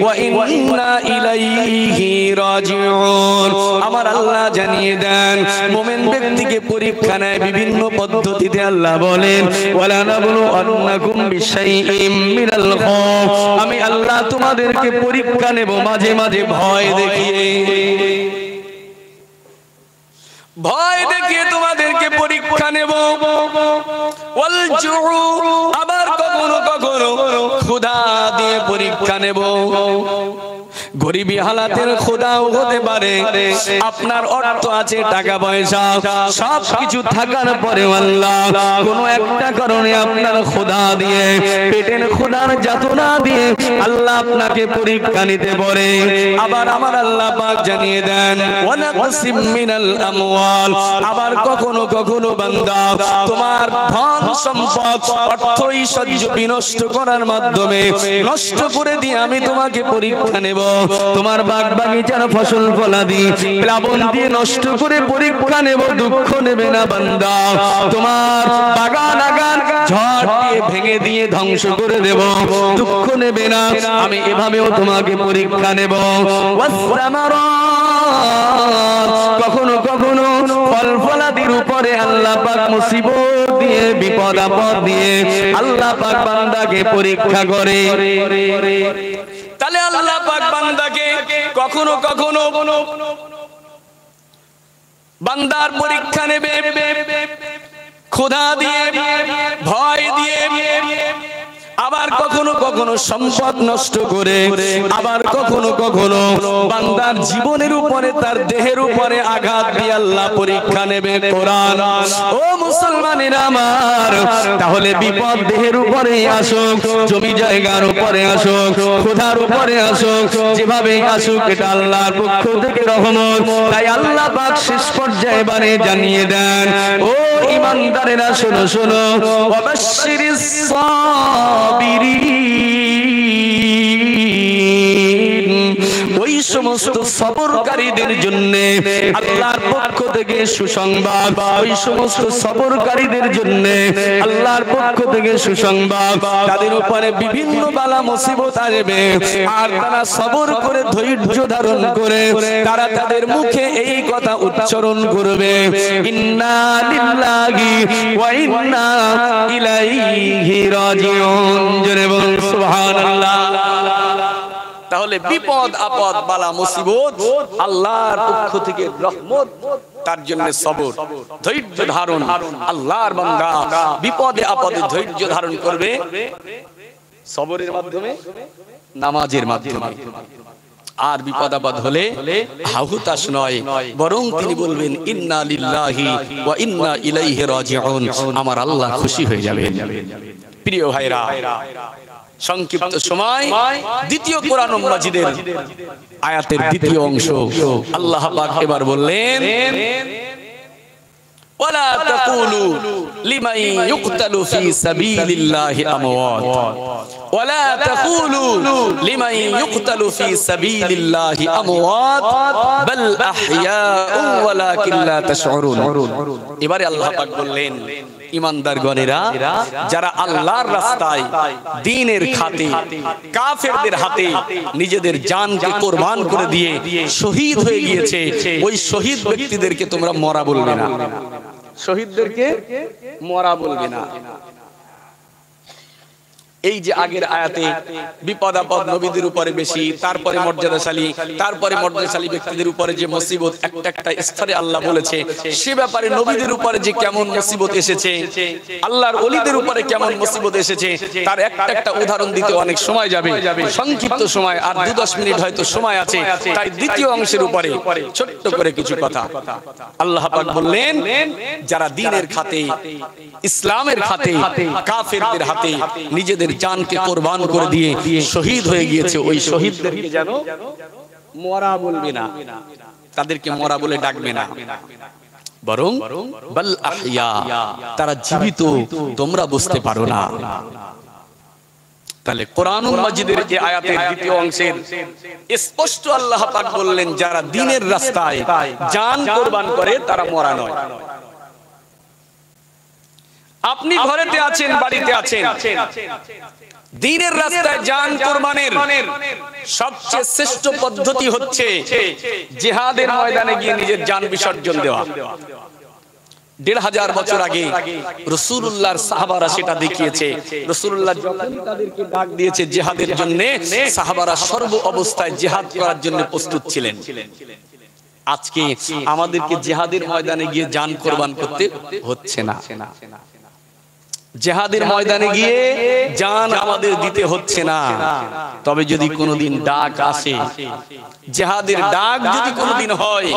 وإنا إليه راجعون। আমার আল্লাহ জানিয়ে দেন মুমিন ব্যক্তিকে পরীক্ষা নেয় বিভিন্ন পদ্ধতিতে। আল্লাহ বলেন ওয়ালা নাবলুওয়ান্নাকুম বিশাইইম মিনাল খাউফ, আমি আল্লাহ তোমাদেরকে পরীক্ষা নেব মাঝে মাঝে ভয় দেখিয়ে, ভয় দেখিয়ে তোমাদেরকে পরীক্ষা নেব। ওয়াল জু', আবার কখনো কখনো ক্ষুধা দিয়ে পরীক্ষা নেব। গরিবী হালাতের খোদাও হতে পারে, আপনার অর্থ আছে, টাকা পয়সা সব কিছু থাকার পরে আল্লাহ কোনো একটা কারণে আপনার খোদা দিয়ে, পেটের খোদার যাতনা দিয়ে আল্লাহ আপনাকে পরীক্ষা নিতে পারে। আবার আমার আল্লাহ পাক জানিয়ে দেন ওয়ানাকসিম মিনাল আমওয়াল, আবার কখনো কখনো বান্দা তোমার ধন সম্পদ অর্থ ঐশ্বর্য বিনষ্ট করার মাধ্যমে নষ্ট করে দিয়ে আমি তোমাকে পরীক্ষা নেব। তোমার বাগ বাগিচার ফসল ফলাদি প্লাবন দিয়ে নষ্ট করে পরীক্ষা নেব। দুঃখ নেবে না বান্দা, তোমার বাগান আগান ঝড় দিয়ে ভেঙে দিয়ে ধ্বংস করে দেব। দুঃখ নেবে না, আমি এভাবেও তোমাকে পরীক্ষা নেব। কখনো কখনো ফল ফলাদির উপরে আল্লাহ পাক মুসিবত দিয়ে, বিপদ আপদ দিয়ে আল্লাহ পাক বান্দাকে পরীক্ষা করে। তাহলে আল্লাহ পাক বান্দাকে কখনো কখনো বান্দার পরীক্ষা নেবে ক্ষুধা দিয়ে, ভয় দিয়ে, আবার কখনো কখনো সম্পদ নষ্ট করে, আবার কখনো কখনো বান্দার জীবনের উপরে, তার দেহের উপরে আঘাত দিয়ে আল্লাহ পরীক্ষা নেবে। কোরআন ও মুসলমানের আমার, তাহলে বিপদ দেহের উপরে আসুক, জমি জায়গার উপরে আসুক, খোদার উপরে আসুক, যেভাবে আসুক এটা আল্লাহর পক্ষ থেকে রহমত। তাই আল্লাহ পাক শেষ পর্যায়ে বারে জানিয়ে দেন, ও ঈমানদারেরা শোনো শোনো, ওয়াবাশশিরিস সাবিরিন, ওই সমস্ত সবরকারীদের জন্য আল্লাহর পক্ষ থেকে সুসংবাদ, ওই সমস্ত সবরকারীদের জন্য আল্লাহর পক্ষ থেকে সুসংবাদ। তাদের উপরে বিভিন্ন বালা মুসিবত আসবে, আর তারা সবর করে ধৈর্য ধারণ করে তারা তাদের মুখে এই কথা উচ্চারণ করবে, ইন্না লিল্লাহি ওয়া ইন্না ইলাইহি রাজিউন। জোরে বলুন সুবহানাল্লাহ। তাহলে বিপদ আপদ বালা মুসিবত আল্লাহর পক্ষ থেকে রহমত, তার জন্য সবর ধৈর্য ধারণ। আল্লাহর বান্দা বিপদে আপদে ধৈর্য ধারণ করবে সবরের মাধ্যমে, নামাজের মাধ্যমে। আর বিপদ আপদ হলে হাহুতাশ নয়, বরং তিনি বলবেন ইন্না লিল্লাহি ওয়া ইন্না ইলাইহি রাজিউন, আমার আল্লাহ খুশি হয়ে যাবেন। প্রিয় ভাইরা, সংক্ষিপ্ত সময় দ্বিতীয় কোরআন মাজিদের আয়াতের দ্বিতীয় অংশ আল্লাহ পাক এবার বললেন, ওয়ালা তাকুলু লিমান ইউকতালু ফি সাবিলিল্লাহি আমওয়াত, ওয়ালা তাকুলু লিমান ইউকতালু ফি সাবিলিল্লাহি আমওয়াত বাল আহইয়াউ ওয়ালাকিন লা তাশউরুন। এবারে আল্লাহ পাক বললেন, ঈমানদারগণেরা, যারা আল্লাহর রাস্তায় দ্বীনের খাতে কাফেরদের হাতে নিজেদের জানকে কুরবান করে দিয়ে শহীদ হয়ে গিয়েছে, ওই শহীদ ব্যক্তিদেরকে তোমরা মরা বলবে না, শহীদদেরকে মরা বলবে না। এই যে আগের আয়াতে বিপদ আপদ নবীদের উপরে বেশি, তারপরে মর্যাদাশালী ব্যক্তিদের উপরে যে মুসিবত একটা একটা স্তরে আল্লাহ বলেছে, সে ব্যাপারে নবীদের উপরে যে কেমন মুসিবত এসেছে, আল্লাহর ওলিদের উপরে কেমন মুসিবত এসেছে, তার একটা একটা উদাহরণ দিতে অনেক সময় যাবে। সংক্ষিপ্ত সময়, আর 2-10 মিনিট হয়তো সময় আছে, তাই দ্বিতীয় অংশের উপরে ছোট্ট করে কিছু কথা আল্লাহ পাক বললেন, যারা দ্বীনের খাতে, ইসলামের খাতে কাফেরদের হাতে নিজেদের জানকে কুরবান করে দিয়ে শহীদ হয়ে গিয়েছে, ওই শহীদদেরকে যেন মরা বলবে না, তাদেরকে মরা বলে ডাকবে না, বরং বাল আহইয়া, তারা জীবিত, তোমরা বুঝতে পারো না। তাহলে কোরআনুল মাজিদের এই আয়াতের দ্বিতীয় অংশের স্পষ্ট আল্লাহ পাক বললেন, যারা দ্বীনের রাস্তায় জান কুরবান করে তারা মরা নয়। আপনি ঘরেতে আছেন, বাড়িতে আছেন, দ্বীনের রাস্তায় জান কুরবানের সবচেয়ে শ্রেষ্ঠ পদ্ধতি হচ্ছে জিহাদের ময়দানে গিয়ে নিজের জান বিসর্জন দেওয়া। 1500 বছর আগে রাসূলুল্লাহর সাহাবারা সেটা দেখিয়েছে। রাসূলুল্লাহ যখন তাদেরকে ডাক দিয়েছে জিহাদের জন্য, সাহাবারা সর্ব অবস্থায় জিহাদ করার জন্য প্রস্তুত ছিলেন। আজকে আমাদেরকে জিহাদের ময়দানে গিয়ে জান কুরবান করতে হচ্ছে না, জিহাদের ময়দানে গিয়ে জান আমাদের দিতে হচ্ছে না। তবে যদি কোনোদিন ডাক আসে, জিহাদের ডাক যদি কোনোদিন হয়,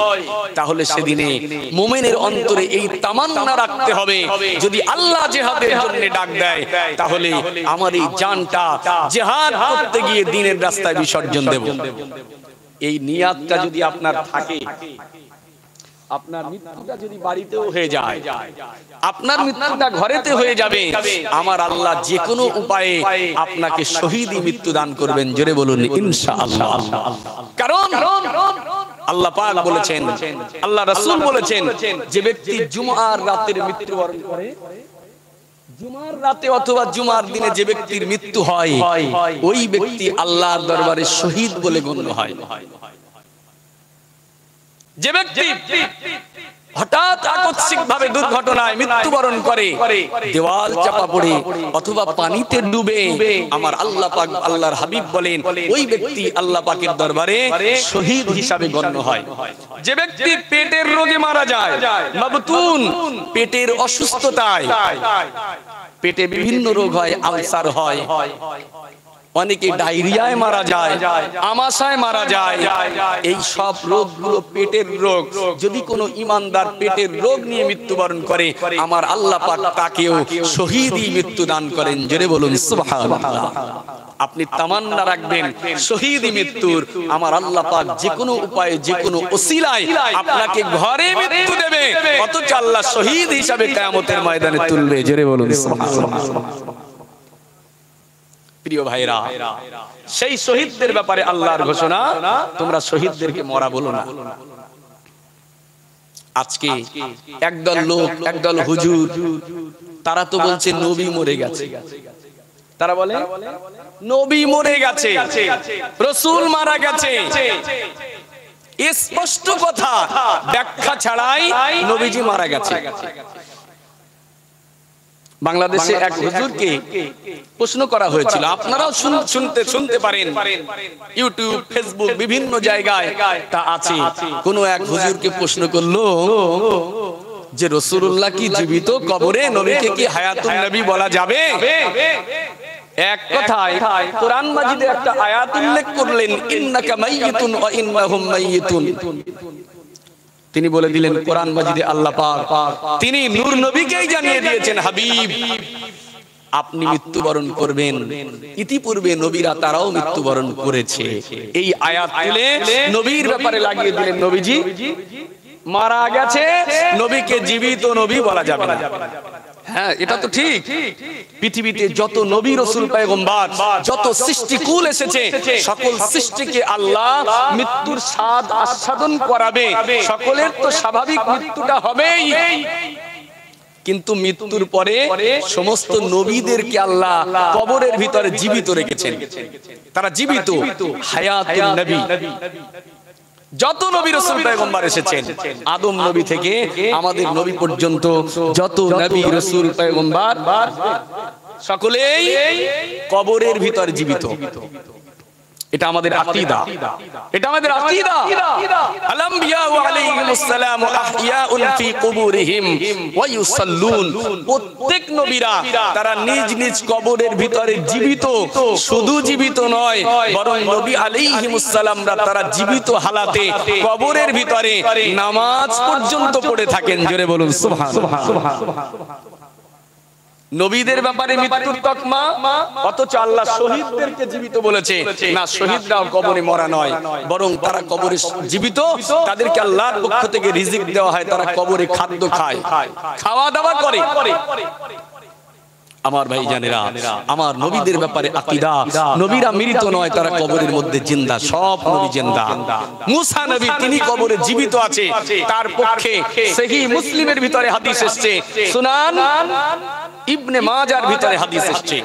তাহলে সেদিনে মুমিনের অন্তরে এই তামান্না রাখতে হবে, যদি আল্লাহ জিহাদের জন্য ডাক দেয়, তাহলে আমার এই জানটা জিহাদ করতে গিয়ে দ্বীনের রাস্তায় বিসর্জন দেব। এই নিয়াতটা যদি আপনার থাকে, আপনার মৃত্যুটা যদি বাড়িতেও হয়ে যায়, আপনার মৃত্যুটা ঘরেতে হয়ে যাবে, আমার আল্লাহ যে কোনো উপায়ে আপনাকে শহীদী মৃত্যু দান করবেন। জোরে বলুন ইনশাআল্লাহ। কারণ আল্লাহ পাক বলেছেন, আল্লাহ রাসূল বলেছেন, যে ব্যক্তি জুমার রাতের মৃত্যুবরণ করে, জুমার রাতে অথবা জুমার দিনে যে ব্যক্তির মৃত্যু হয়, ওই ব্যক্তি আল্লাহর দরবারে শহীদ বলে গণ্য হয়। যে ব্যক্তি হঠাৎ আকস্মিকভাবে দুর্ঘটনায় মৃত্যুবরণ করে, দেওয়াল চাপা পড়ে অথবা পানিতে ডুবে, আমার আল্লাহ পাক, আল্লাহর হাবিব বলেন, ওই ব্যক্তি আল্লাহ পাকের দরবারে শহীদ হিসাবে গণ্য হয়। যে ব্যক্তি পেটের রোগে মারা যায়, মাবতুন, পেটের অসুস্থতায়, পেটে বিভিন্ন রোগ হয়, আলসার হয়, অনেকে ডায়রিয়ায় মারা যায়, আমাশায় মারা যায়। এই সব রোগগুলো পেটের রোগ। যদি কোনো ইমানদার পেটের রোগ নিয়ে মৃত্যুবরণ করে, আমার আল্লাহ পাক তাকেও শহীদই মৃত্যু দান করেন। জোরে বলুন সুবহানাল্লাহ। আপনি তামান্না রাখবেন শহীদই মৃত্যুর, আমার আল্লাহ পাক যে কোনো উপায়ে, যে কোনো ওসিলায় আপনাকে ঘরে মৃত্যু দেবে, অথচ আল্লাহ শহীদ হিসাবে কিয়ামতের ময়দানে তুলবে। জোরে বলুন সুবহানাল্লাহ। প্রিয় ভাইরা, সেই শহীদদের ব্যাপারে আল্লাহর ঘোষণা, তোমরা শহীদদেরকে মরা বলো না। আজকে একদল লোক, একদল হুজুর, তারা তো বলছে নবী মরে গেছে। তারা বলে নবী মরে গেছে, রাসূল মারা গেছে। স্পষ্ট কথা, ব্যাখ্যা ছাড়াই নবীজি মারা গেছে। বাংলাদেশে এক হুজুরকে প্রশ্ন করা হয়েছিল, আপনারাও শুনতে পারেন, ইউটিউব, ফেসবুক, বিভিন্ন জায়গায় তা আছে। কোন এক হুজুরকে প্রশ্ন করলো যে রাসূলুল্লাহ কি জীবিত? কবরে নবীকে কি হায়াতুন নবী বলা যাবে? এক কথায় কোরআন মাজিদে একটা আয়াত উল্লেখ করলেন, ইন্নাকা মাইয়িতুন ওয়া ইন্নাহুম মাইয়িতুন। তিনি বলে দিলেন কোরআন মাজিদে আল্লাহ পাক তিনি নূর নবীকেই জানিয়ে দিয়েছেন, হাবিব আপনি মৃত্যুবরণ করবেন, ইতিপূর্বে নবীরা তারাও মৃত্যুবরণ করেছে। এই আয়াত তুলে নবীর ব্যাপারে লাগিয়ে দিলেন, নবীজি মারা গেছে, নবীকে জীবিত নবী বলা যাবে না। হ্যাঁ, এটা তো ঠিক। পৃথিবীতে যত নবী, রাসূল, পয়গম্বর, যত সৃষ্টিকুল এসেছে, সকল সৃষ্টিকে আল্লাহ মৃত্যুর স্বাদ আস্বাদন করাবে। সকলের তো স্বাভাবিক মৃত্যুটা হবেই, কিন্তু মৃত্যুর পরে সমস্ত নবীদেরকে আল্লাহ কবরের ভিতরে জীবিত রেখেছেন। তারা জীবিত, হায়াতুন নবী। যত নবী, রাসূল, পয়গম্বর এসেছেন, আদম নবী থেকে আমাদের নবী পর্যন্ত যত নবী, রাসূল, পয়গম্বর সকলেই কবরের ভিতর জীবিত। এটা আমাদের আকীদা, এটা আমাদের আকীদা। আল-আম্বিয়া আলাইহিমুস সালাম আহইয়াউন ফি কুবুরিহিম ওয়া ইউসাল্লুন। প্রত্যেক নবীরা তারা নিজ নিজ কবরের ভিতরে জীবিত। শুধু জীবিত নয়, বরং নবী আলাইহিমুস সালামরা তারা জীবিত হালাতে কবরের ভিতরে নামাজ পর্যন্ত পড়ে থাকেন। জোরে বলুন সুবহানাল্লাহ। নবীদের ব্যাপারে মৃত্যুর তকমা, অথচ আল্লাহ শহীদদেরকে জীবিত বলেছে। না, শহীদরাও কবরে মরা নয়, বরং তারা কবরে জীবিত। তাদেরকে আল্লাহর পক্ষ থেকে রিজিক দেওয়া হয়, তারা কবরে খাদ্য খায়, খাওয়া দাওয়া করে। আমার ভাই জানেরা, আমার নবীদের ব্যাপারে আকীদা, নবীরা মৃত নয়, তারা কবরের মধ্যে জিন্দা। সব নবী জিন্দা। মুসা নবী তিনি কবরে জীবিত আছে, তার পক্ষে সহিহ মুসলিমের ভিতরে হাদিস এসেছে, সুনান ইবনে মাজার ভিতরে হাদিস এসেছে,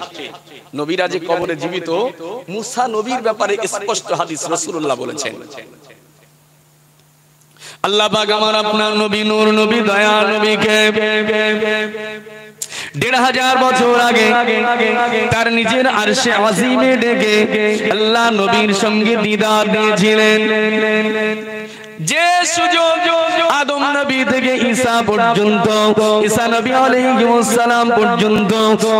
নবীরা যে কবরে জীবিত। মুসা নবীর ব্যাপারে স্পষ্ট হাদিস রাসূলুল্লাহ বলেছেন। আল্লাহ পাক আমার আপনার নবী, নূর নবী, দয়া নবীকে ১৫০০ বছর আগে তার নিজের আরশে আজিমে ডেকে আল্লাহ নবীর সঙ্গে দিদার দিয়েছিলেন। যে সুযোগ আদম নবী থেকে ঈসা পর্যন্ত, ঈসা নবী আলাইহিস সালাম পর্যন্ত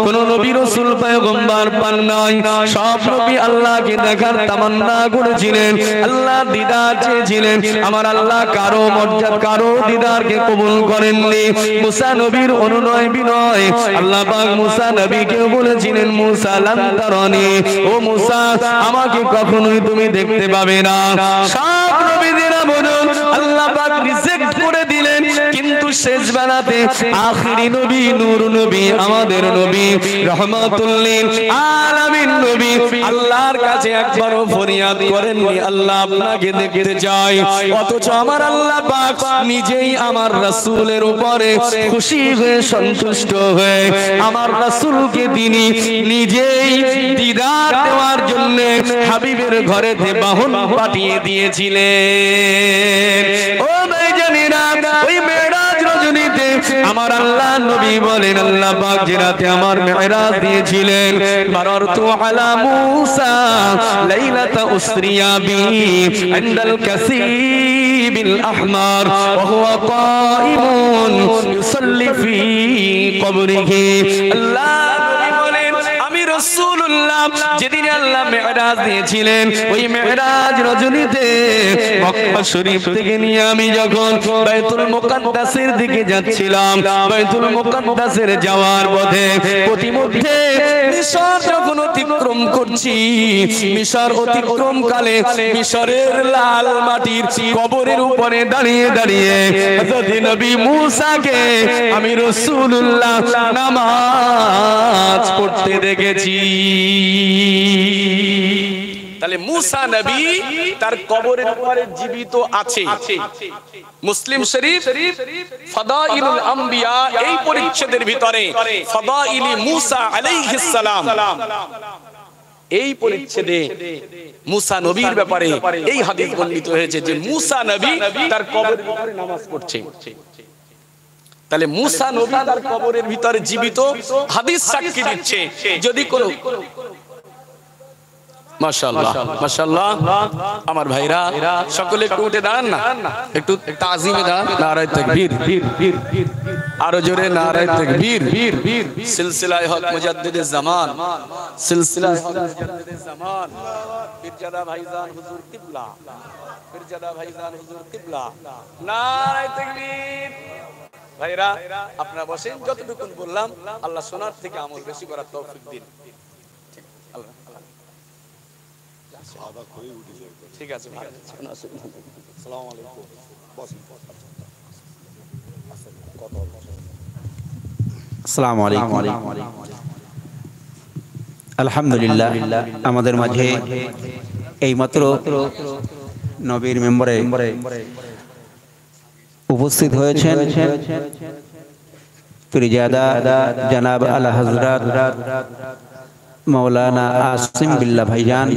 কোন নবী, রাসূল, পয়গম্বর পান নাই। সব নবী আল্লাহকে দেখার তামান্না করেছিলেন, আল্লাহ দিদার চেয়েছিলেন। আমার আল্লাহ কারো মর্যাদা, কারো দিদারকে কবুল করেননি। মুসা নবীর অনুনয় বিনয় আল্লাহ পাক মুসা নবীকে বলেছিলেন, মুসা লান তারানি, ও মুসা আমাকে কখনোই তুমি দেখতে পাবে না। সব নবীদেরা আল্লাহ পাক রিজেক্ট করে দিলেন, কিন্তু শেষ বেলাতে আখিরি নবী, নূর নবী, আমাদের নবী, রহমাতুল লিল আলামিন নবী আল্লাহর কাছে একবারও ফরিয়াদ করেননি, আল্লাহ আপনাকে দেখতে চাই। অথচ আমার আল্লাহ পাক নিজেই আমার রাসূলের উপরে খুশি হয়ে, সন্তুষ্ট হয়ে আমার রাসূলকে তিনি নিজেই দিদার দেওয়ার জন্য হাবিবের ঘরেতে বাহন পাঠিয়ে দিয়েছিলেন। ও ভাই জানেনা, ওই মেরাজ রজনীতে আমার আল্লাহ নবী বলেন, আল্লাহ পাক যে রাতে আমার মেরাজ দিয়েছিলেন, মারারতু আলা মূসা লাইলাতা উসরিয়া বি ইনদাল কাসীর بالأحمر وهو قائم يصلي في قبره الله আমি রাসূলুল্লাহ যেদিন আল্লাহ মেরাজ দিয়েছিলেন ওই মেরাজ রজনীতে মক্কা শরীফ থেকে নিয়ে আমি যখন বাইতুল মুকাদ্দাসের দিকে যাচ্ছিলাম বাইতুল মুকাদ্দাসের যাওয়ার পথে প্রতিমধ্যে মিশর যখন অতিক্রম করছি মিশর অতিক্রম কালে মিশরের লাল মাটির কবরের উপরে দাঁড়িয়ে দাঁড়িয়ে হযরত নবী মূসাকে আমি রাসূলুল্লাহ নামাজ পড়তে দেখেছি তাহলে মূসা নবী তার কবরের উপরে জীবিত আছে মুসলিম শরীফ ফাদাইলুল আম্বিয়া এই পরিচ্ছেদের ভিতরে ফাদাইলি মূসা আলাইহিস সালাম এই পরিচ্ছেদে মূসা নবীর ব্যাপারে এই হাদিস বর্ণিত হয়েছে যে মূসা নবী তার কবরের উপরে নামাজ পড়ছে তাহলে মূসা নবী তার কবরের ভিতরে জীবিত হাদিস সাক্ষী দিচ্ছে যদি কোন মাশাআল্লাহ মাশাআল্লাহ আমার ভাইরা সকলে একটু উঠে দাঁড়ান না একটু তাজিমে দাঁড়ান নারায়ে তাকবীর আরো জোরে নারায়ে তাকবীর সিলসিলায়ে হক মুজাদ্দিদে জামান সিলসিলায়ে হক মুজাদ্দিদে জামান পীরজাদা ভাইজান হুজুর কিবলা পীরজাদা ভাইজান হুজুর কিবলা নারায়ে তাকবীর ভাইরা আপনারা বসেন যতটুকু বললাম আল্লাহ শোনার থেকে আমল বেশি করার তৌফিক দিন আল্লাহ ঠিক আছে আসসালামু আলাইকুম আসসালামু আলাইকুম আলহামদুলিল্লাহ আমাদের মাঝে এইমাত্র নবীর মেম্বারে উপস্থিত হয়েছেন পীরজাদা জনাব আলা হযরত মাওলানা আসিম বিল্লাহ ভাইজান